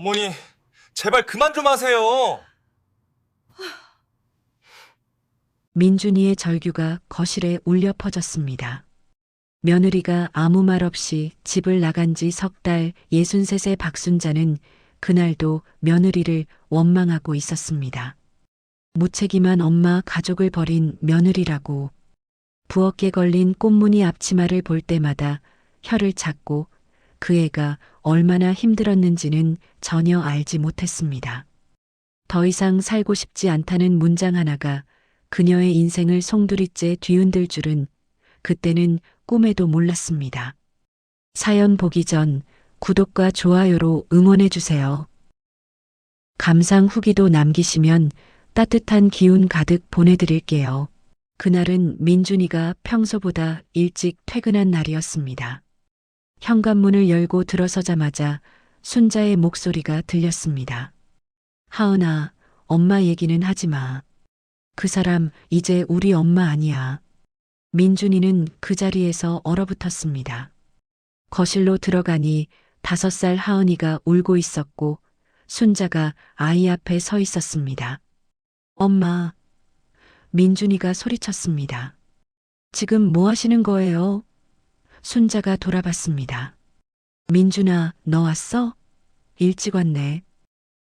어머니, 제발 그만 좀 하세요. 민준이의 절규가 거실에 울려 퍼졌습니다. 며느리가 아무 말 없이 집을 나간 지 석 달 63세 박순자는 그날도 며느리를 원망하고 있었습니다. 무책임한 엄마 가족을 버린 며느리라고 부엌에 걸린 꽃무늬 앞치마를 볼 때마다 혀를 찾고 그 애가 얼마나 힘들었는지는 전혀 알지 못했습니다. 더 이상 살고 싶지 않다는 문장 하나가 그녀의 인생을 송두리째 뒤흔들 줄은 그때는 꿈에도 몰랐습니다. 사연 보기 전 구독과 좋아요로 응원해주세요. 감상 후기도 남기시면 따뜻한 기운 가득 보내드릴게요. 그날은 민준이가 평소보다 일찍 퇴근한 날이었습니다. 현관문을 열고 들어서자마자 순자의 목소리가 들렸습니다. 하은아, 엄마 얘기는 하지 마. 그 사람 이제 우리 엄마 아니야. 민준이는 그 자리에서 얼어붙었습니다. 거실로 들어가니 5살 하은이가 울고 있었고 순자가 아이 앞에 서 있었습니다. 엄마, 민준이가 소리쳤습니다. 지금 뭐 하시는 거예요? 순자가 돌아봤습니다. 민준아, 너 왔어? 일찍 왔네.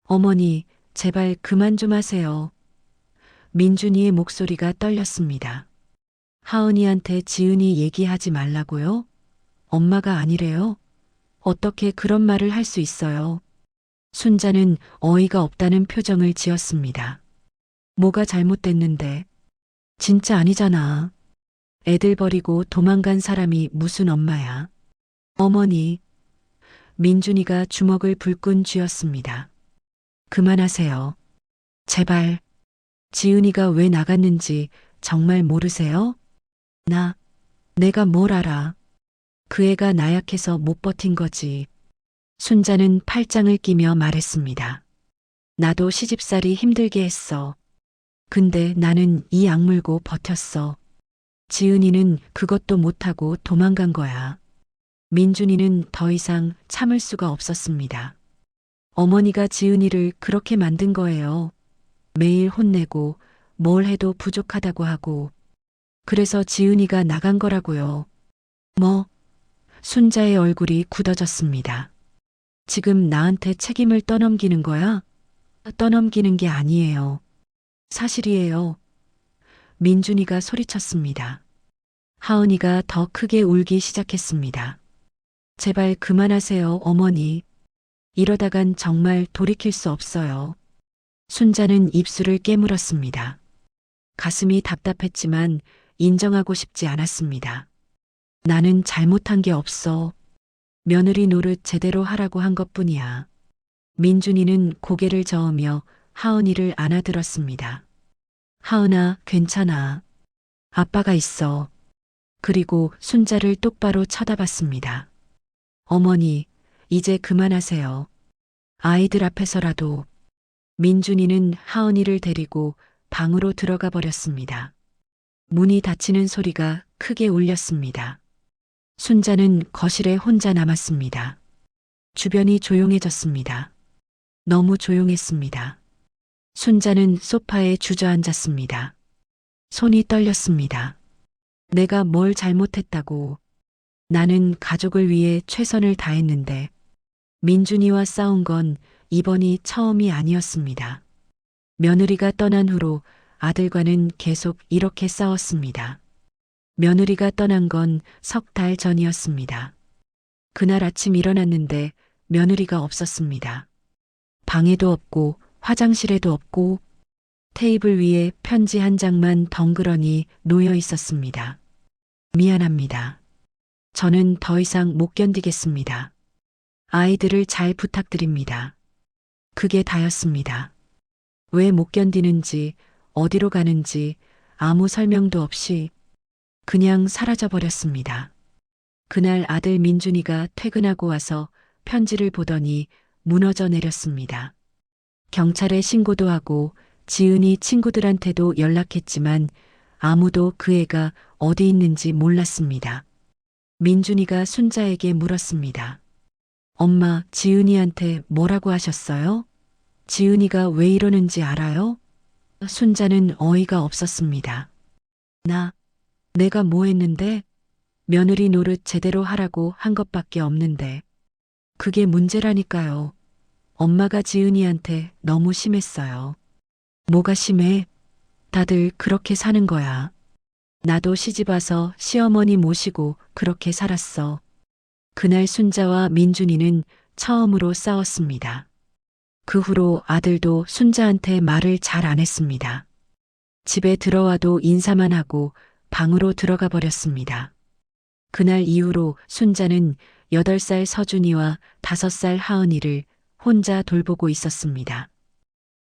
어머니, 제발 그만 좀 하세요. 민준이의 목소리가 떨렸습니다. 하은이한테 지은이 얘기하지 말라고요? 엄마가 아니래요? 어떻게 그런 말을 할 수 있어요? 순자는 어이가 없다는 표정을 지었습니다. 뭐가 잘못됐는데? 진짜 아니잖아. 애들 버리고 도망간 사람이 무슨 엄마야. 어머니. 민준이가 주먹을 불끈 쥐었습니다. 그만하세요. 제발. 지은이가 왜 나갔는지 정말 모르세요? 내가 뭘 알아. 그 애가 나약해서 못 버틴 거지. 순자는 팔짱을 끼며 말했습니다. 나도 시집살이 힘들게 했어. 근데 나는 이 악물고 버텼어. 지은이는 그것도 못하고 도망간 거야. 민준이는 더 이상 참을 수가 없었습니다. 어머니가 지은이를 그렇게 만든 거예요. 매일 혼내고 뭘 해도 부족하다고 하고. 그래서 지은이가 나간 거라고요. 뭐? 순자의 얼굴이 굳어졌습니다. 지금 나한테 책임을 떠넘기는 거야? 떠넘기는 게 아니에요. 사실이에요. 민준이가 소리쳤습니다. 하은이가 더 크게 울기 시작했습니다. 제발 그만하세요, 어머니. 이러다간 정말 돌이킬 수 없어요. 순자는 입술을 깨물었습니다. 가슴이 답답했지만 인정하고 싶지 않았습니다. 나는 잘못한 게 없어. 며느리 노릇 제대로 하라고 한 것뿐이야. 민준이는 고개를 저으며 하은이를 안아들었습니다. 하은아, 괜찮아. 아빠가 있어. 그리고 순자를 똑바로 쳐다봤습니다. 어머니, 이제 그만하세요. 아이들 앞에서라도. 민준이는 하은이를 데리고 방으로 들어가 버렸습니다. 문이 닫히는 소리가 크게 울렸습니다. 순자는 거실에 혼자 남았습니다. 주변이 조용해졌습니다. 너무 조용했습니다. 순자는 소파에 주저앉았습니다. 손이 떨렸습니다. 내가 뭘 잘못했다고. 나는 가족을 위해 최선을 다했는데 민준이와 싸운 건 이번이 처음이 아니었습니다. 며느리가 떠난 후로 아들과는 계속 이렇게 싸웠습니다. 며느리가 떠난 건 석 달 전이었습니다. 그날 아침 일어났는데 며느리가 없었습니다. 방에도 없고 화장실에도 없고 테이블 위에 편지 한 장만 덩그러니 놓여 있었습니다. 미안합니다. 저는 더 이상 못 견디겠습니다. 아이들을 잘 부탁드립니다. 그게 다였습니다. 왜 못 견디는지, 어디로 가는지 아무 설명도 없이 그냥 사라져 버렸습니다. 그날 아들 민준이가 퇴근하고 와서 편지를 보더니 무너져 내렸습니다. 경찰에 신고도 하고 지은이 친구들한테도 연락했지만 아무도 그 애가 어디 있는지 몰랐습니다. 민준이가 순자에게 물었습니다. 엄마, 지은이한테 뭐라고 하셨어요? 지은이가 왜 이러는지 알아요? 순자는 어이가 없었습니다. 내가 뭐 했는데? 며느리 노릇 제대로 하라고 한 것밖에 없는데. 그게 문제라니까요. 엄마가 지은이한테 너무 심했어요. 뭐가 심해? 다들 그렇게 사는 거야. 나도 시집 와서 시어머니 모시고 그렇게 살았어. 그날 순자와 민준이는 처음으로 싸웠습니다. 그 후로 아들도 순자한테 말을 잘 안 했습니다. 집에 들어와도 인사만 하고 방으로 들어가 버렸습니다. 그날 이후로 순자는 8살 서준이와 5살 하은이를 혼자 돌보고 있었습니다.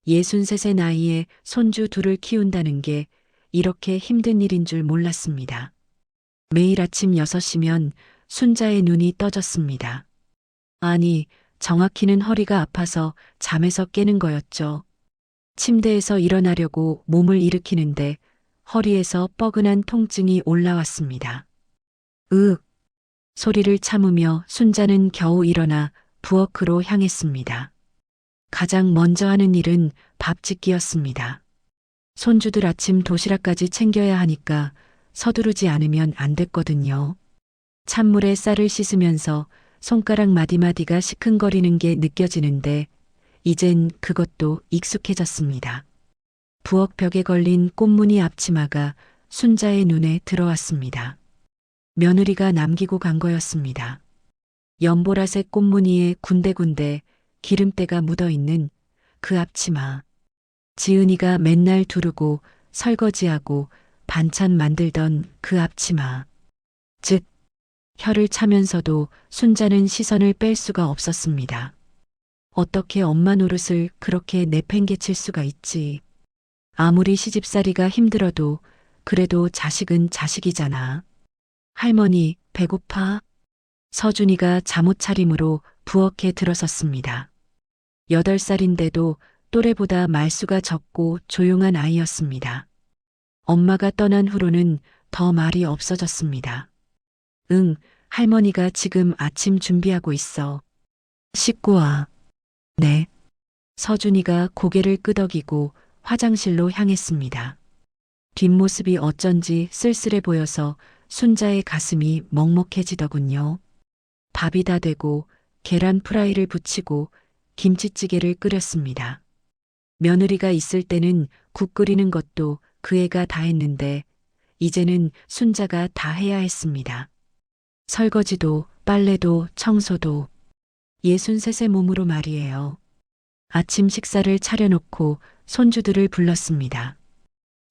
63세 나이에 손주 둘을 키운다는 게 이렇게 힘든 일인 줄 몰랐습니다. 매일 아침 6시면 순자의 눈이 떠졌습니다. 아니, 정확히는 허리가 아파서 잠에서 깨는 거였죠. 침대에서 일어나려고 몸을 일으키는데 허리에서 뻐근한 통증이 올라왔습니다. 으윽! 소리를 참으며 순자는 겨우 일어나 부엌으로 향했습니다. 가장 먼저 하는 일은 밥 짓기였습니다. 손주들 아침 도시락까지 챙겨야 하니까 서두르지 않으면 안 됐거든요. 찬물에 쌀을 씻으면서 손가락 마디마디가 시큰거리는 게 느껴지는데 이젠 그것도 익숙해졌습니다. 부엌 벽에 걸린 꽃무늬 앞치마가 순자의 눈에 들어왔습니다. 며느리가 남기고 간 거였습니다. 연보라색 꽃무늬에 군데군데 기름때가 묻어있는 그 앞치마. 지은이가 맨날 두르고 설거지하고 반찬 만들던 그 앞치마. 즉, 혀를 차면서도 순자는 시선을 뺄 수가 없었습니다. 어떻게 엄마 노릇을 그렇게 내팽개칠 수가 있지. 아무리 시집살이가 힘들어도 그래도 자식은 자식이잖아. 할머니, 배고파? 서준이가 잠옷 차림으로 부엌에 들어섰습니다. 8살인데도 또래보다 말수가 적고 조용한 아이였습니다. 엄마가 떠난 후로는 더 말이 없어졌습니다. 응, 할머니가 지금 아침 준비하고 있어. 씻고 와. 네. 서준이가 고개를 끄덕이고 화장실로 향했습니다. 뒷모습이 어쩐지 쓸쓸해 보여서 순자의 가슴이 먹먹해지더군요. 밥이 다 되고 계란 프라이를 부치고 김치찌개를 끓였습니다. 며느리가 있을 때는 국 끓이는 것도 그 애가 다 했는데 이제는 순자가 다 해야 했습니다. 설거지도 빨래도 청소도 63세 몸으로 말이에요. 아침 식사를 차려놓고 손주들을 불렀습니다.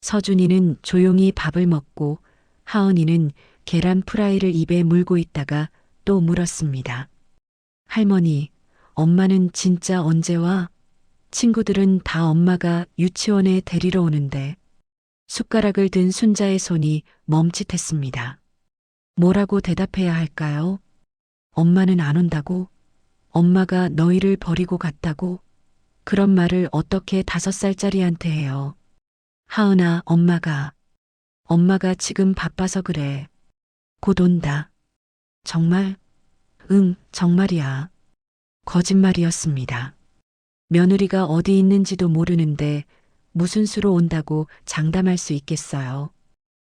서준이는 조용히 밥을 먹고 하은이는 계란 프라이를 입에 물고 있다가 또 물었습니다. 할머니, 엄마는 진짜 언제 와? 친구들은 다 엄마가 유치원에 데리러 오는데. 숟가락을 든 순자의 손이 멈칫했습니다. 뭐라고 대답해야 할까요? 엄마는 안 온다고? 엄마가 너희를 버리고 갔다고? 그런 말을 어떻게 5살짜리한테 해요? 하은아, 엄마가 지금 바빠서 그래. 곧 온다. 정말? 응, 정말이야. 거짓말이었습니다. 며느리가 어디 있는지도 모르는데 무슨 수로 온다고 장담할 수 있겠어요.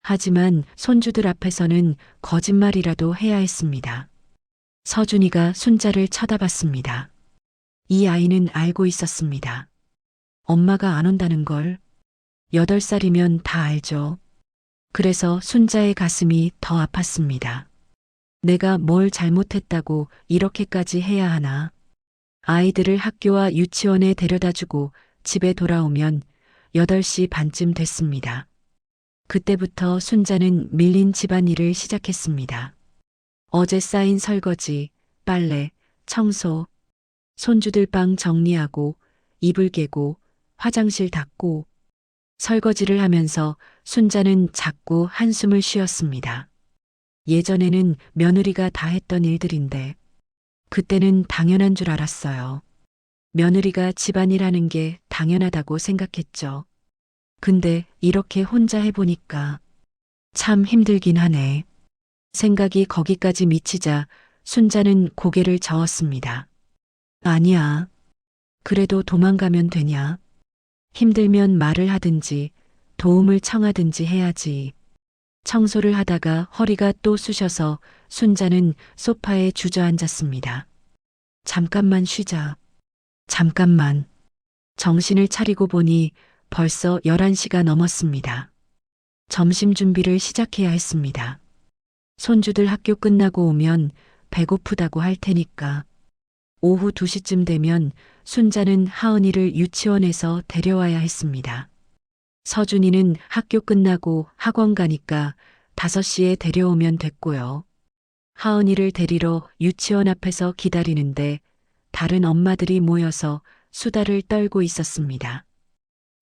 하지만 손주들 앞에서는 거짓말이라도 해야 했습니다. 서준이가 순자를 쳐다봤습니다. 이 아이는 알고 있었습니다. 엄마가 안 온다는 걸. 8살이면 다 알죠. 그래서 순자의 가슴이 더 아팠습니다. 내가 뭘 잘못했다고 이렇게까지 해야 하나. 아이들을 학교와 유치원에 데려다주고 집에 돌아오면 8시 반쯤 됐습니다. 그때부터 순자는 밀린 집안일을 시작했습니다. 어제 쌓인 설거지, 빨래, 청소, 손주들 방 정리하고 이불 개고 화장실 닦고 설거지를 하면서 순자는 자꾸 한숨을 쉬었습니다. 예전에는 며느리가 다 했던 일들인데 그때는 당연한 줄 알았어요. 며느리가 집안일 하는 게 당연하다고 생각했죠. 근데 이렇게 혼자 해보니까 참 힘들긴 하네. 생각이 거기까지 미치자 순자는 고개를 저었습니다. 아니야. 그래도 도망가면 되냐? 힘들면 말을 하든지 도움을 청하든지 해야지. 청소를 하다가 허리가 또 쑤셔서 순자는 소파에 주저앉았습니다. 잠깐만 쉬자. 잠깐만. 정신을 차리고 보니 벌써 11시가 넘었습니다. 점심 준비를 시작해야 했습니다. 손주들 학교 끝나고 오면 배고프다고 할 테니까. 오후 2시쯤 되면 순자는 하은이를 유치원에서 데려와야 했습니다. 서준이는 학교 끝나고 학원 가니까 5시에 데려오면 됐고요. 하은이를 데리러 유치원 앞에서 기다리는데 다른 엄마들이 모여서 수다를 떨고 있었습니다.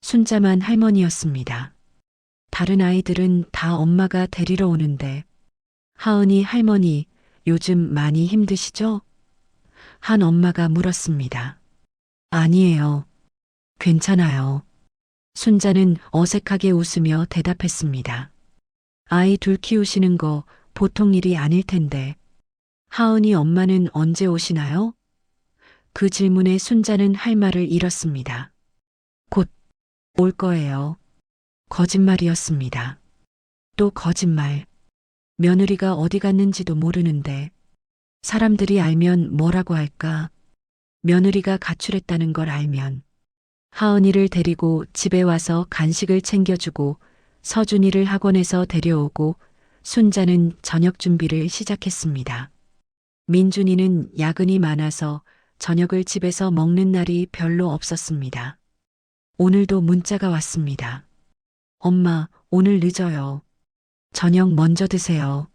순자만 할머니였습니다. 다른 아이들은 다 엄마가 데리러 오는데 하은이 할머니 요즘 많이 힘드시죠? 한 엄마가 물었습니다. 아니에요. 괜찮아요. 순자는 어색하게 웃으며 대답했습니다. 아이 둘 키우시는 거 보통 일이 아닐 텐데. 하은이 엄마는 언제 오시나요? 그 질문에 순자는 할 말을 잃었습니다. 곧 올 거예요. 거짓말이었습니다. 또 거짓말. 며느리가 어디 갔는지도 모르는데 사람들이 알면 뭐라고 할까? 며느리가 가출했다는 걸 알면. 하은이를 데리고 집에 와서 간식을 챙겨주고 서준이를 학원에서 데려오고 순자는 저녁 준비를 시작했습니다. 민준이는 야근이 많아서 저녁을 집에서 먹는 날이 별로 없었습니다. 오늘도 문자가 왔습니다. 엄마, 오늘 늦어요. 저녁 먼저 드세요.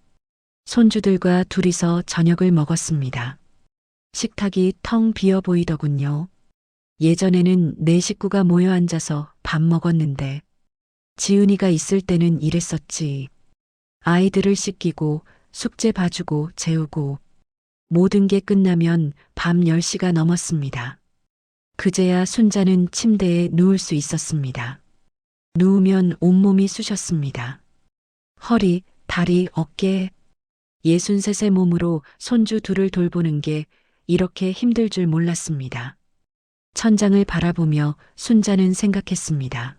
손주들과 둘이서 저녁을 먹었습니다. 식탁이 텅 비어 보이더군요. 예전에는 네 식구가 모여 앉아서 밥 먹었는데 지은이가 있을 때는 이랬었지. 아이들을 씻기고 숙제 봐주고 재우고 모든 게 끝나면 밤 10시가 넘었습니다. 그제야 순자는 침대에 누울 수 있었습니다. 누우면 온몸이 쑤셨습니다. 허리, 다리, 어깨. 63의 몸으로 손주 둘을 돌보는 게 이렇게 힘들 줄 몰랐습니다. 천장을 바라보며 순자는 생각했습니다.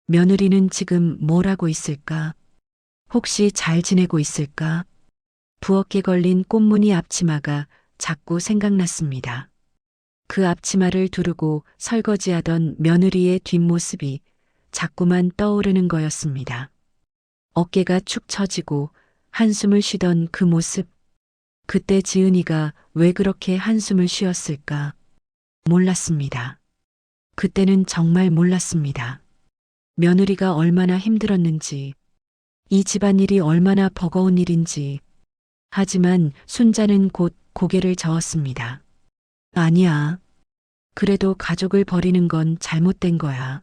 며느리는 지금 뭘 하고 있을까? 혹시 잘 지내고 있을까? 부엌에 걸린 꽃무늬 앞치마가 자꾸 생각났습니다. 그 앞치마를 두르고 설거지하던 며느리의 뒷모습이 자꾸만 떠오르는 거였습니다. 어깨가 축 처지고 한숨을 쉬던 그 모습. 그때 지은이가 왜 그렇게 한숨을 쉬었을까? 몰랐습니다. 그때는 정말 몰랐습니다. 며느리가 얼마나 힘들었는지, 이 집안일이 얼마나 버거운 일인지. 하지만 순자는 곧 고개를 저었습니다. 아니야. 그래도 가족을 버리는 건 잘못된 거야.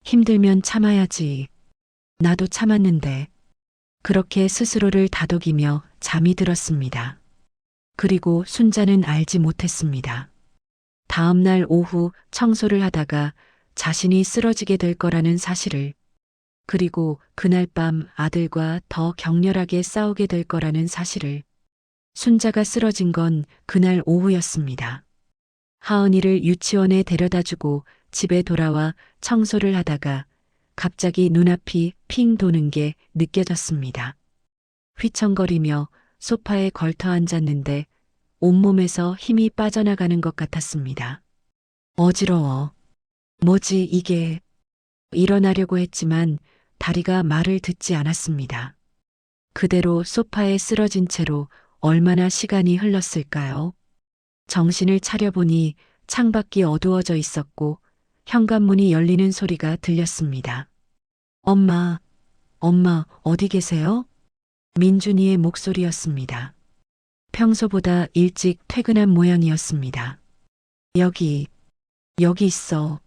힘들면 참아야지. 나도 참았는데. 그렇게 스스로를 다독이며 잠이 들었습니다. 그리고 순자는 알지 못했습니다. 다음 날 오후 청소를 하다가 자신이 쓰러지게 될 거라는 사실을, 그리고 그날 밤 아들과 더 격렬하게 싸우게 될 거라는 사실을. 순자가 쓰러진 건 그날 오후였습니다. 하은이를 유치원에 데려다주고 집에 돌아와 청소를 하다가 갑자기 눈앞이 핑 도는 게 느껴졌습니다. 휘청거리며 소파에 걸터 앉았는데 온몸에서 힘이 빠져나가는 것 같았습니다. 어지러워. 뭐지 이게. 일어나려고 했지만 다리가 말을 듣지 않았습니다. 그대로 소파에 쓰러진 채로 얼마나 시간이 흘렀을까요? 정신을 차려보니 창밖이 어두워져 있었고 현관문이 열리는 소리가 들렸습니다. 엄마, 엄마 어디 계세요? 민준이의 목소리였습니다. 평소보다 일찍 퇴근한 모양이었습니다. 여기 있어.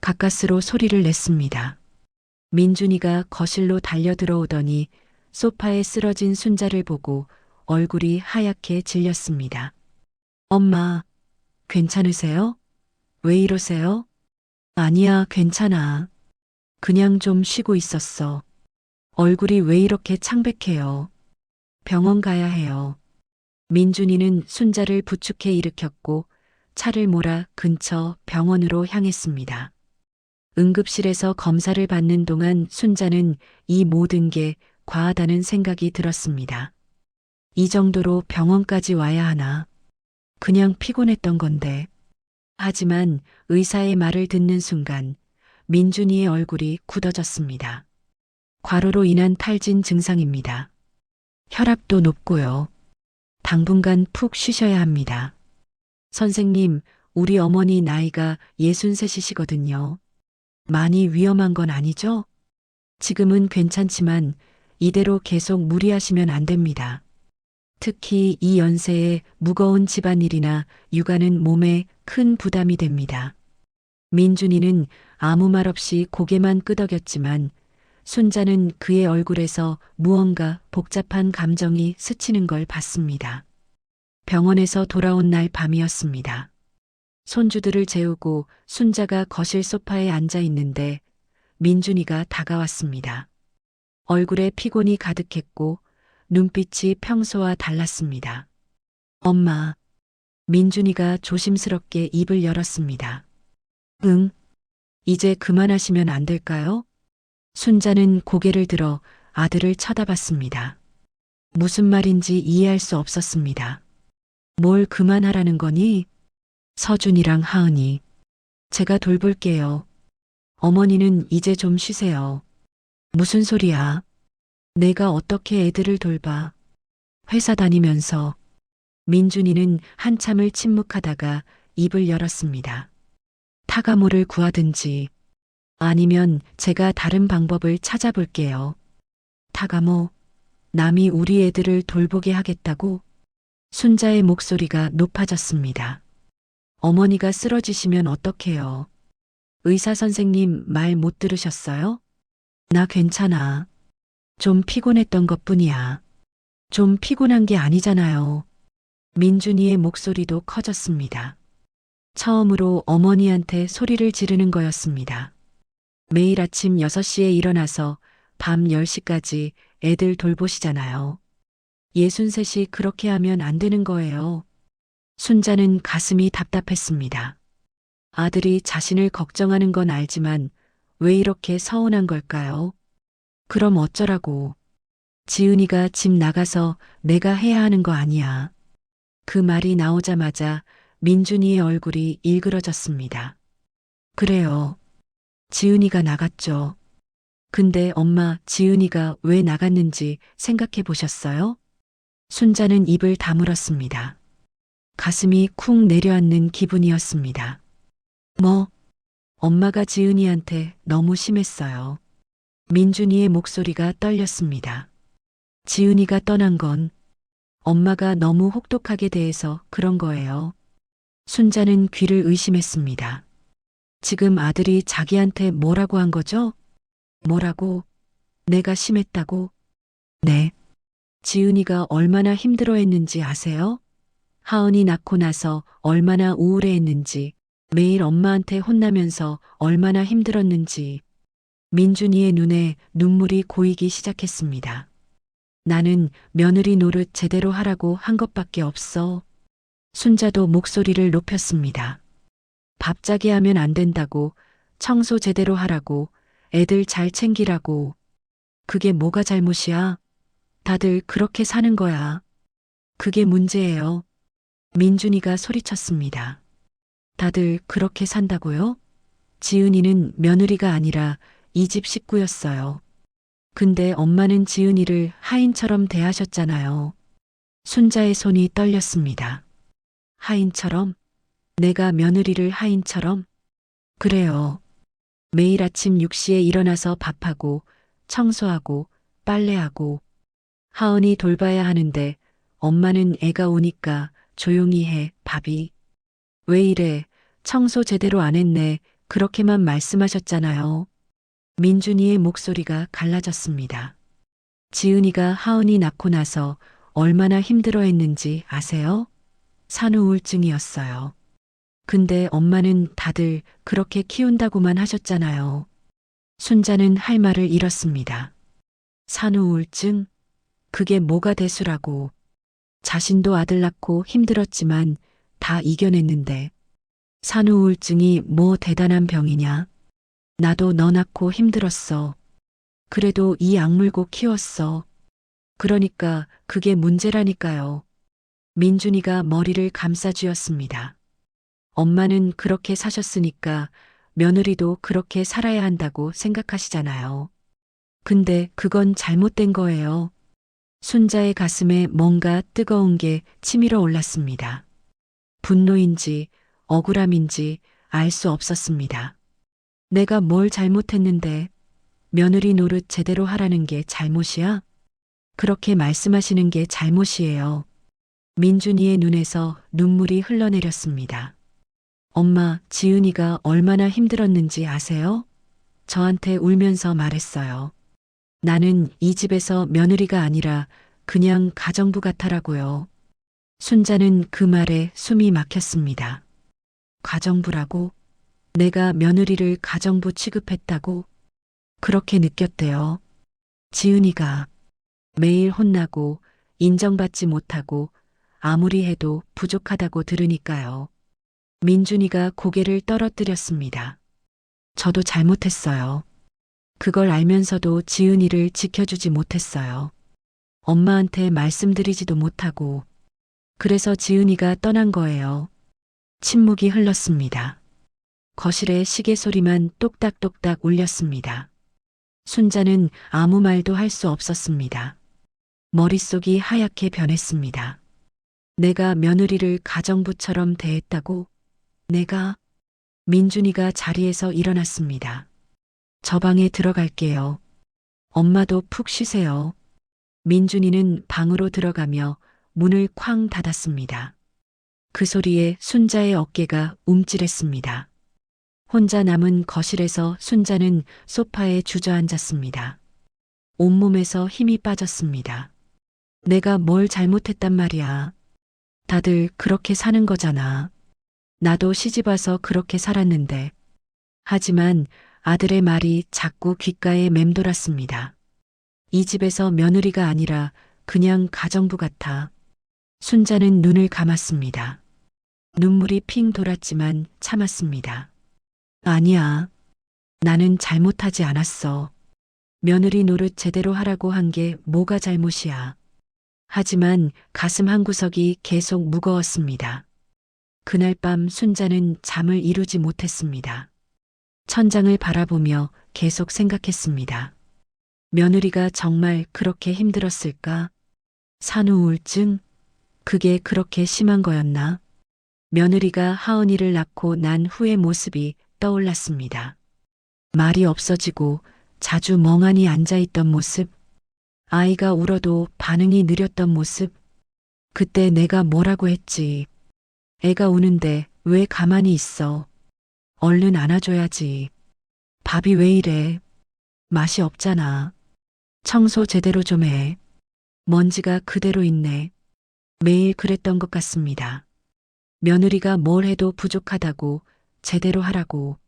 가까스로 소리를 냈습니다. 민준이가 거실로 달려들어오더니 소파에 쓰러진 순자를 보고 얼굴이 하얗게 질렸습니다. 엄마, 괜찮으세요? 왜 이러세요? 아니야, 괜찮아. 그냥 좀 쉬고 있었어. 얼굴이 왜 이렇게 창백해요? 병원 가야 해요. 민준이는 순자를 부축해 일으켰고 차를 몰아 근처 병원으로 향했습니다. 응급실에서 검사를 받는 동안 순자는 이 모든 게 과하다는 생각이 들었습니다. 이 정도로 병원까지 와야 하나? 그냥 피곤했던 건데. 하지만 의사의 말을 듣는 순간 민준이의 얼굴이 굳어졌습니다. 과로로 인한 탈진 증상입니다. 혈압도 높고요. 당분간 푹 쉬셔야 합니다. 선생님, 우리 어머니 나이가 63이시거든요. 많이 위험한 건 아니죠? 지금은 괜찮지만 이대로 계속 무리하시면 안 됩니다. 특히 이 연세에 무거운 집안일이나 육아는 몸에 큰 부담이 됩니다. 민준이는 아무 말 없이 고개만 끄덕였지만 순자는 그의 얼굴에서 무언가 복잡한 감정이 스치는 걸 봤습니다. 병원에서 돌아온 날 밤이었습니다. 손주들을 재우고 순자가 거실 소파에 앉아 있는데 민준이가 다가왔습니다. 얼굴에 피곤이 가득했고 눈빛이 평소와 달랐습니다. 엄마. 민준이가 조심스럽게 입을 열었습니다. 응? 이제 그만하시면 안 될까요? 순자는 고개를 들어 아들을 쳐다봤습니다. 무슨 말인지 이해할 수 없었습니다. 뭘 그만하라는 거니? 서준이랑 하은이. 제가 돌볼게요. 어머니는 이제 좀 쉬세요. 무슨 소리야? 내가 어떻게 애들을 돌봐? 회사 다니면서. 민준이는 한참을 침묵하다가 입을 열었습니다. 타가모를 구하든지 아니면 제가 다른 방법을 찾아볼게요. 타가모, 남이 우리 애들을 돌보게 하겠다고? 순자의 목소리가 높아졌습니다. 어머니가 쓰러지시면 어떡해요? 의사 선생님 말 못 들으셨어요? 나 괜찮아. 좀 피곤했던 것뿐이야. 좀 피곤한 게 아니잖아요. 민준이의 목소리도 커졌습니다. 처음으로 어머니한테 소리를 지르는 거였습니다. 매일 아침 6시에 일어나서 밤 10시까지 애들 돌보시잖아요. 63이 그렇게 하면 안 되는 거예요. 순자는 가슴이 답답했습니다. 아들이 자신을 걱정하는 건 알지만 왜 이렇게 서운한 걸까요? 그럼 어쩌라고. 지은이가 집 나가서 내가 해야 하는 거 아니야. 그 말이 나오자마자 민준이의 얼굴이 일그러졌습니다. 그래요. 지은이가 나갔죠. 근데 엄마, 지은이가 왜 나갔는지 생각해 보셨어요? 순자는 입을 다물었습니다. 가슴이 쿵 내려앉는 기분이었습니다. 뭐? 엄마가 지은이한테 너무 심했어요. 민준이의 목소리가 떨렸습니다. 지은이가 떠난 건 엄마가 너무 혹독하게 대해서 그런 거예요. 순자는 귀를 의심했습니다. 지금 아들이 자기한테 뭐라고 한 거죠? 뭐라고? 내가 심했다고? 네. 지은이가 얼마나 힘들어했는지 아세요? 하은이 낳고 나서 얼마나 우울해했는지, 매일 엄마한테 혼나면서 얼마나 힘들었는지. 민준이의 눈에 눈물이 고이기 시작했습니다. 나는 며느리 노릇 제대로 하라고 한 것밖에 없어. 순자도 목소리를 높였습니다. 밥짜기 하면 안 된다고, 청소 제대로 하라고, 애들 잘 챙기라고. 그게 뭐가 잘못이야? 다들 그렇게 사는 거야. 그게 문제예요. 민준이가 소리쳤습니다. 다들 그렇게 산다고요? 지은이는 며느리가 아니라 이 집 식구였어요. 근데 엄마는 지은이를 하인처럼 대하셨잖아요. 순자의 손이 떨렸습니다. 하인처럼? 내가 며느리를 하인처럼? 그래요. 매일 아침 6시에 일어나서 밥하고, 청소하고, 빨래하고. 하은이 돌봐야 하는데 엄마는 애가 오니까 조용히 해, 밥이. 왜 이래, 청소 제대로 안 했네, 그렇게만 말씀하셨잖아요. 민준이의 목소리가 갈라졌습니다. 지은이가 하은이 낳고 나서 얼마나 힘들어했는지 아세요? 산후우울증이었어요. 근데 엄마는 다들 그렇게 키운다고만 하셨잖아요. 순자는 할 말을 잃었습니다. 산후우울증? 그게 뭐가 대수라고. 자신도 아들 낳고 힘들었지만 다 이겨냈는데 산후 우울증이 뭐 대단한 병이냐? 나도 너 낳고 힘들었어. 그래도 이 악물고 키웠어. 그러니까 그게 문제라니까요. 민준이가 머리를 감싸쥐었습니다. 엄마는 그렇게 사셨으니까 며느리도 그렇게 살아야 한다고 생각하시잖아요. 근데 그건 잘못된 거예요. 순자의 가슴에 뭔가 뜨거운 게 치밀어 올랐습니다. 분노인지 억울함인지 알 수 없었습니다. 내가 뭘 잘못했는데 며느리 노릇 제대로 하라는 게 잘못이야? 그렇게 말씀하시는 게 잘못이에요. 민준이의 눈에서 눈물이 흘러내렸습니다. 엄마, 지은이가 얼마나 힘들었는지 아세요? 저한테 울면서 말했어요. 나는 이 집에서 며느리가 아니라 그냥 가정부 같아라고요. 순자는 그 말에 숨이 막혔습니다. 가정부라고? 내가 며느리를 가정부 취급했다고? 그렇게 느꼈대요. 지은이가 매일 혼나고 인정받지 못하고 아무리 해도 부족하다고 들으니까요. 민준이가 고개를 떨어뜨렸습니다. 저도 잘못했어요. 그걸 알면서도 지은이를 지켜주지 못했어요. 엄마한테 말씀드리지도 못하고. 그래서 지은이가 떠난 거예요. 침묵이 흘렀습니다. 거실에 시계 소리만 똑딱똑딱 울렸습니다. 순자는 아무 말도 할 수 없었습니다. 머릿속이 하얗게 변했습니다. 내가 며느리를 가정부처럼 대했다고? 내가? 민준이가 자리에서 일어났습니다. 저 방에 들어갈게요. 엄마도 푹 쉬세요. 민준이는 방으로 들어가며 문을 쾅 닫았습니다. 그 소리에 순자의 어깨가 움찔했습니다. 혼자 남은 거실에서 순자는 소파에 주저앉았습니다. 온몸에서 힘이 빠졌습니다. 내가 뭘 잘못했단 말이야. 다들 그렇게 사는 거잖아. 나도 시집와서 그렇게 살았는데. 하지만 아들의 말이 자꾸 귓가에 맴돌았습니다. 이 집에서 며느리가 아니라 그냥 가정부 같아. 순자는 눈을 감았습니다. 눈물이 핑 돌았지만 참았습니다. 아니야. 나는 잘못하지 않았어. 며느리 노릇 제대로 하라고 한 게 뭐가 잘못이야. 하지만 가슴 한구석이 계속 무거웠습니다. 그날 밤 순자는 잠을 이루지 못했습니다. 천장을 바라보며 계속 생각했습니다. 며느리가 정말 그렇게 힘들었을까? 산후 우울증? 그게 그렇게 심한 거였나? 며느리가 하은이를 낳고 난 후의 모습이 떠올랐습니다. 말이 없어지고 자주 멍하니 앉아있던 모습, 아이가 울어도 반응이 느렸던 모습, 그때 내가 뭐라고 했지. 애가 우는데 왜 가만히 있어. 얼른 안아줘야지. 밥이 왜 이래. 맛이 없잖아. 청소 제대로 좀 해. 먼지가 그대로 있네. 매일 그랬던 것 같습니다. 며느리가 뭘 해도 부족하다고 제대로 하라고.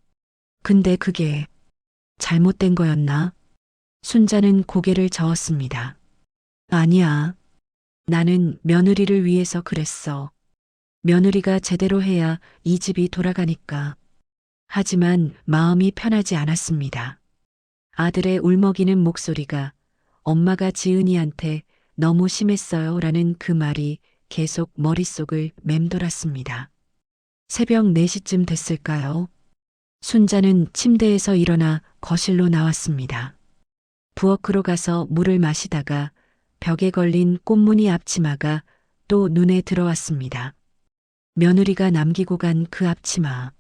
근데 그게 잘못된 거였나? 순자는 고개를 저었습니다. 아니야. 나는 며느리를 위해서 그랬어. 며느리가 제대로 해야 이 집이 돌아가니까. 하지만 마음이 편하지 않았습니다. 아들의 울먹이는 목소리가 엄마가 지은이한테 너무 심했어요 라는 그 말이 계속 머릿속을 맴돌았습니다. 새벽 4시쯤 됐을까요? 순자는 침대에서 일어나 거실로 나왔습니다. 부엌으로 가서 물을 마시다가 벽에 걸린 꽃무늬 앞치마가 또 눈에 들어왔습니다. 며느리가 남기고 간 그 앞치마.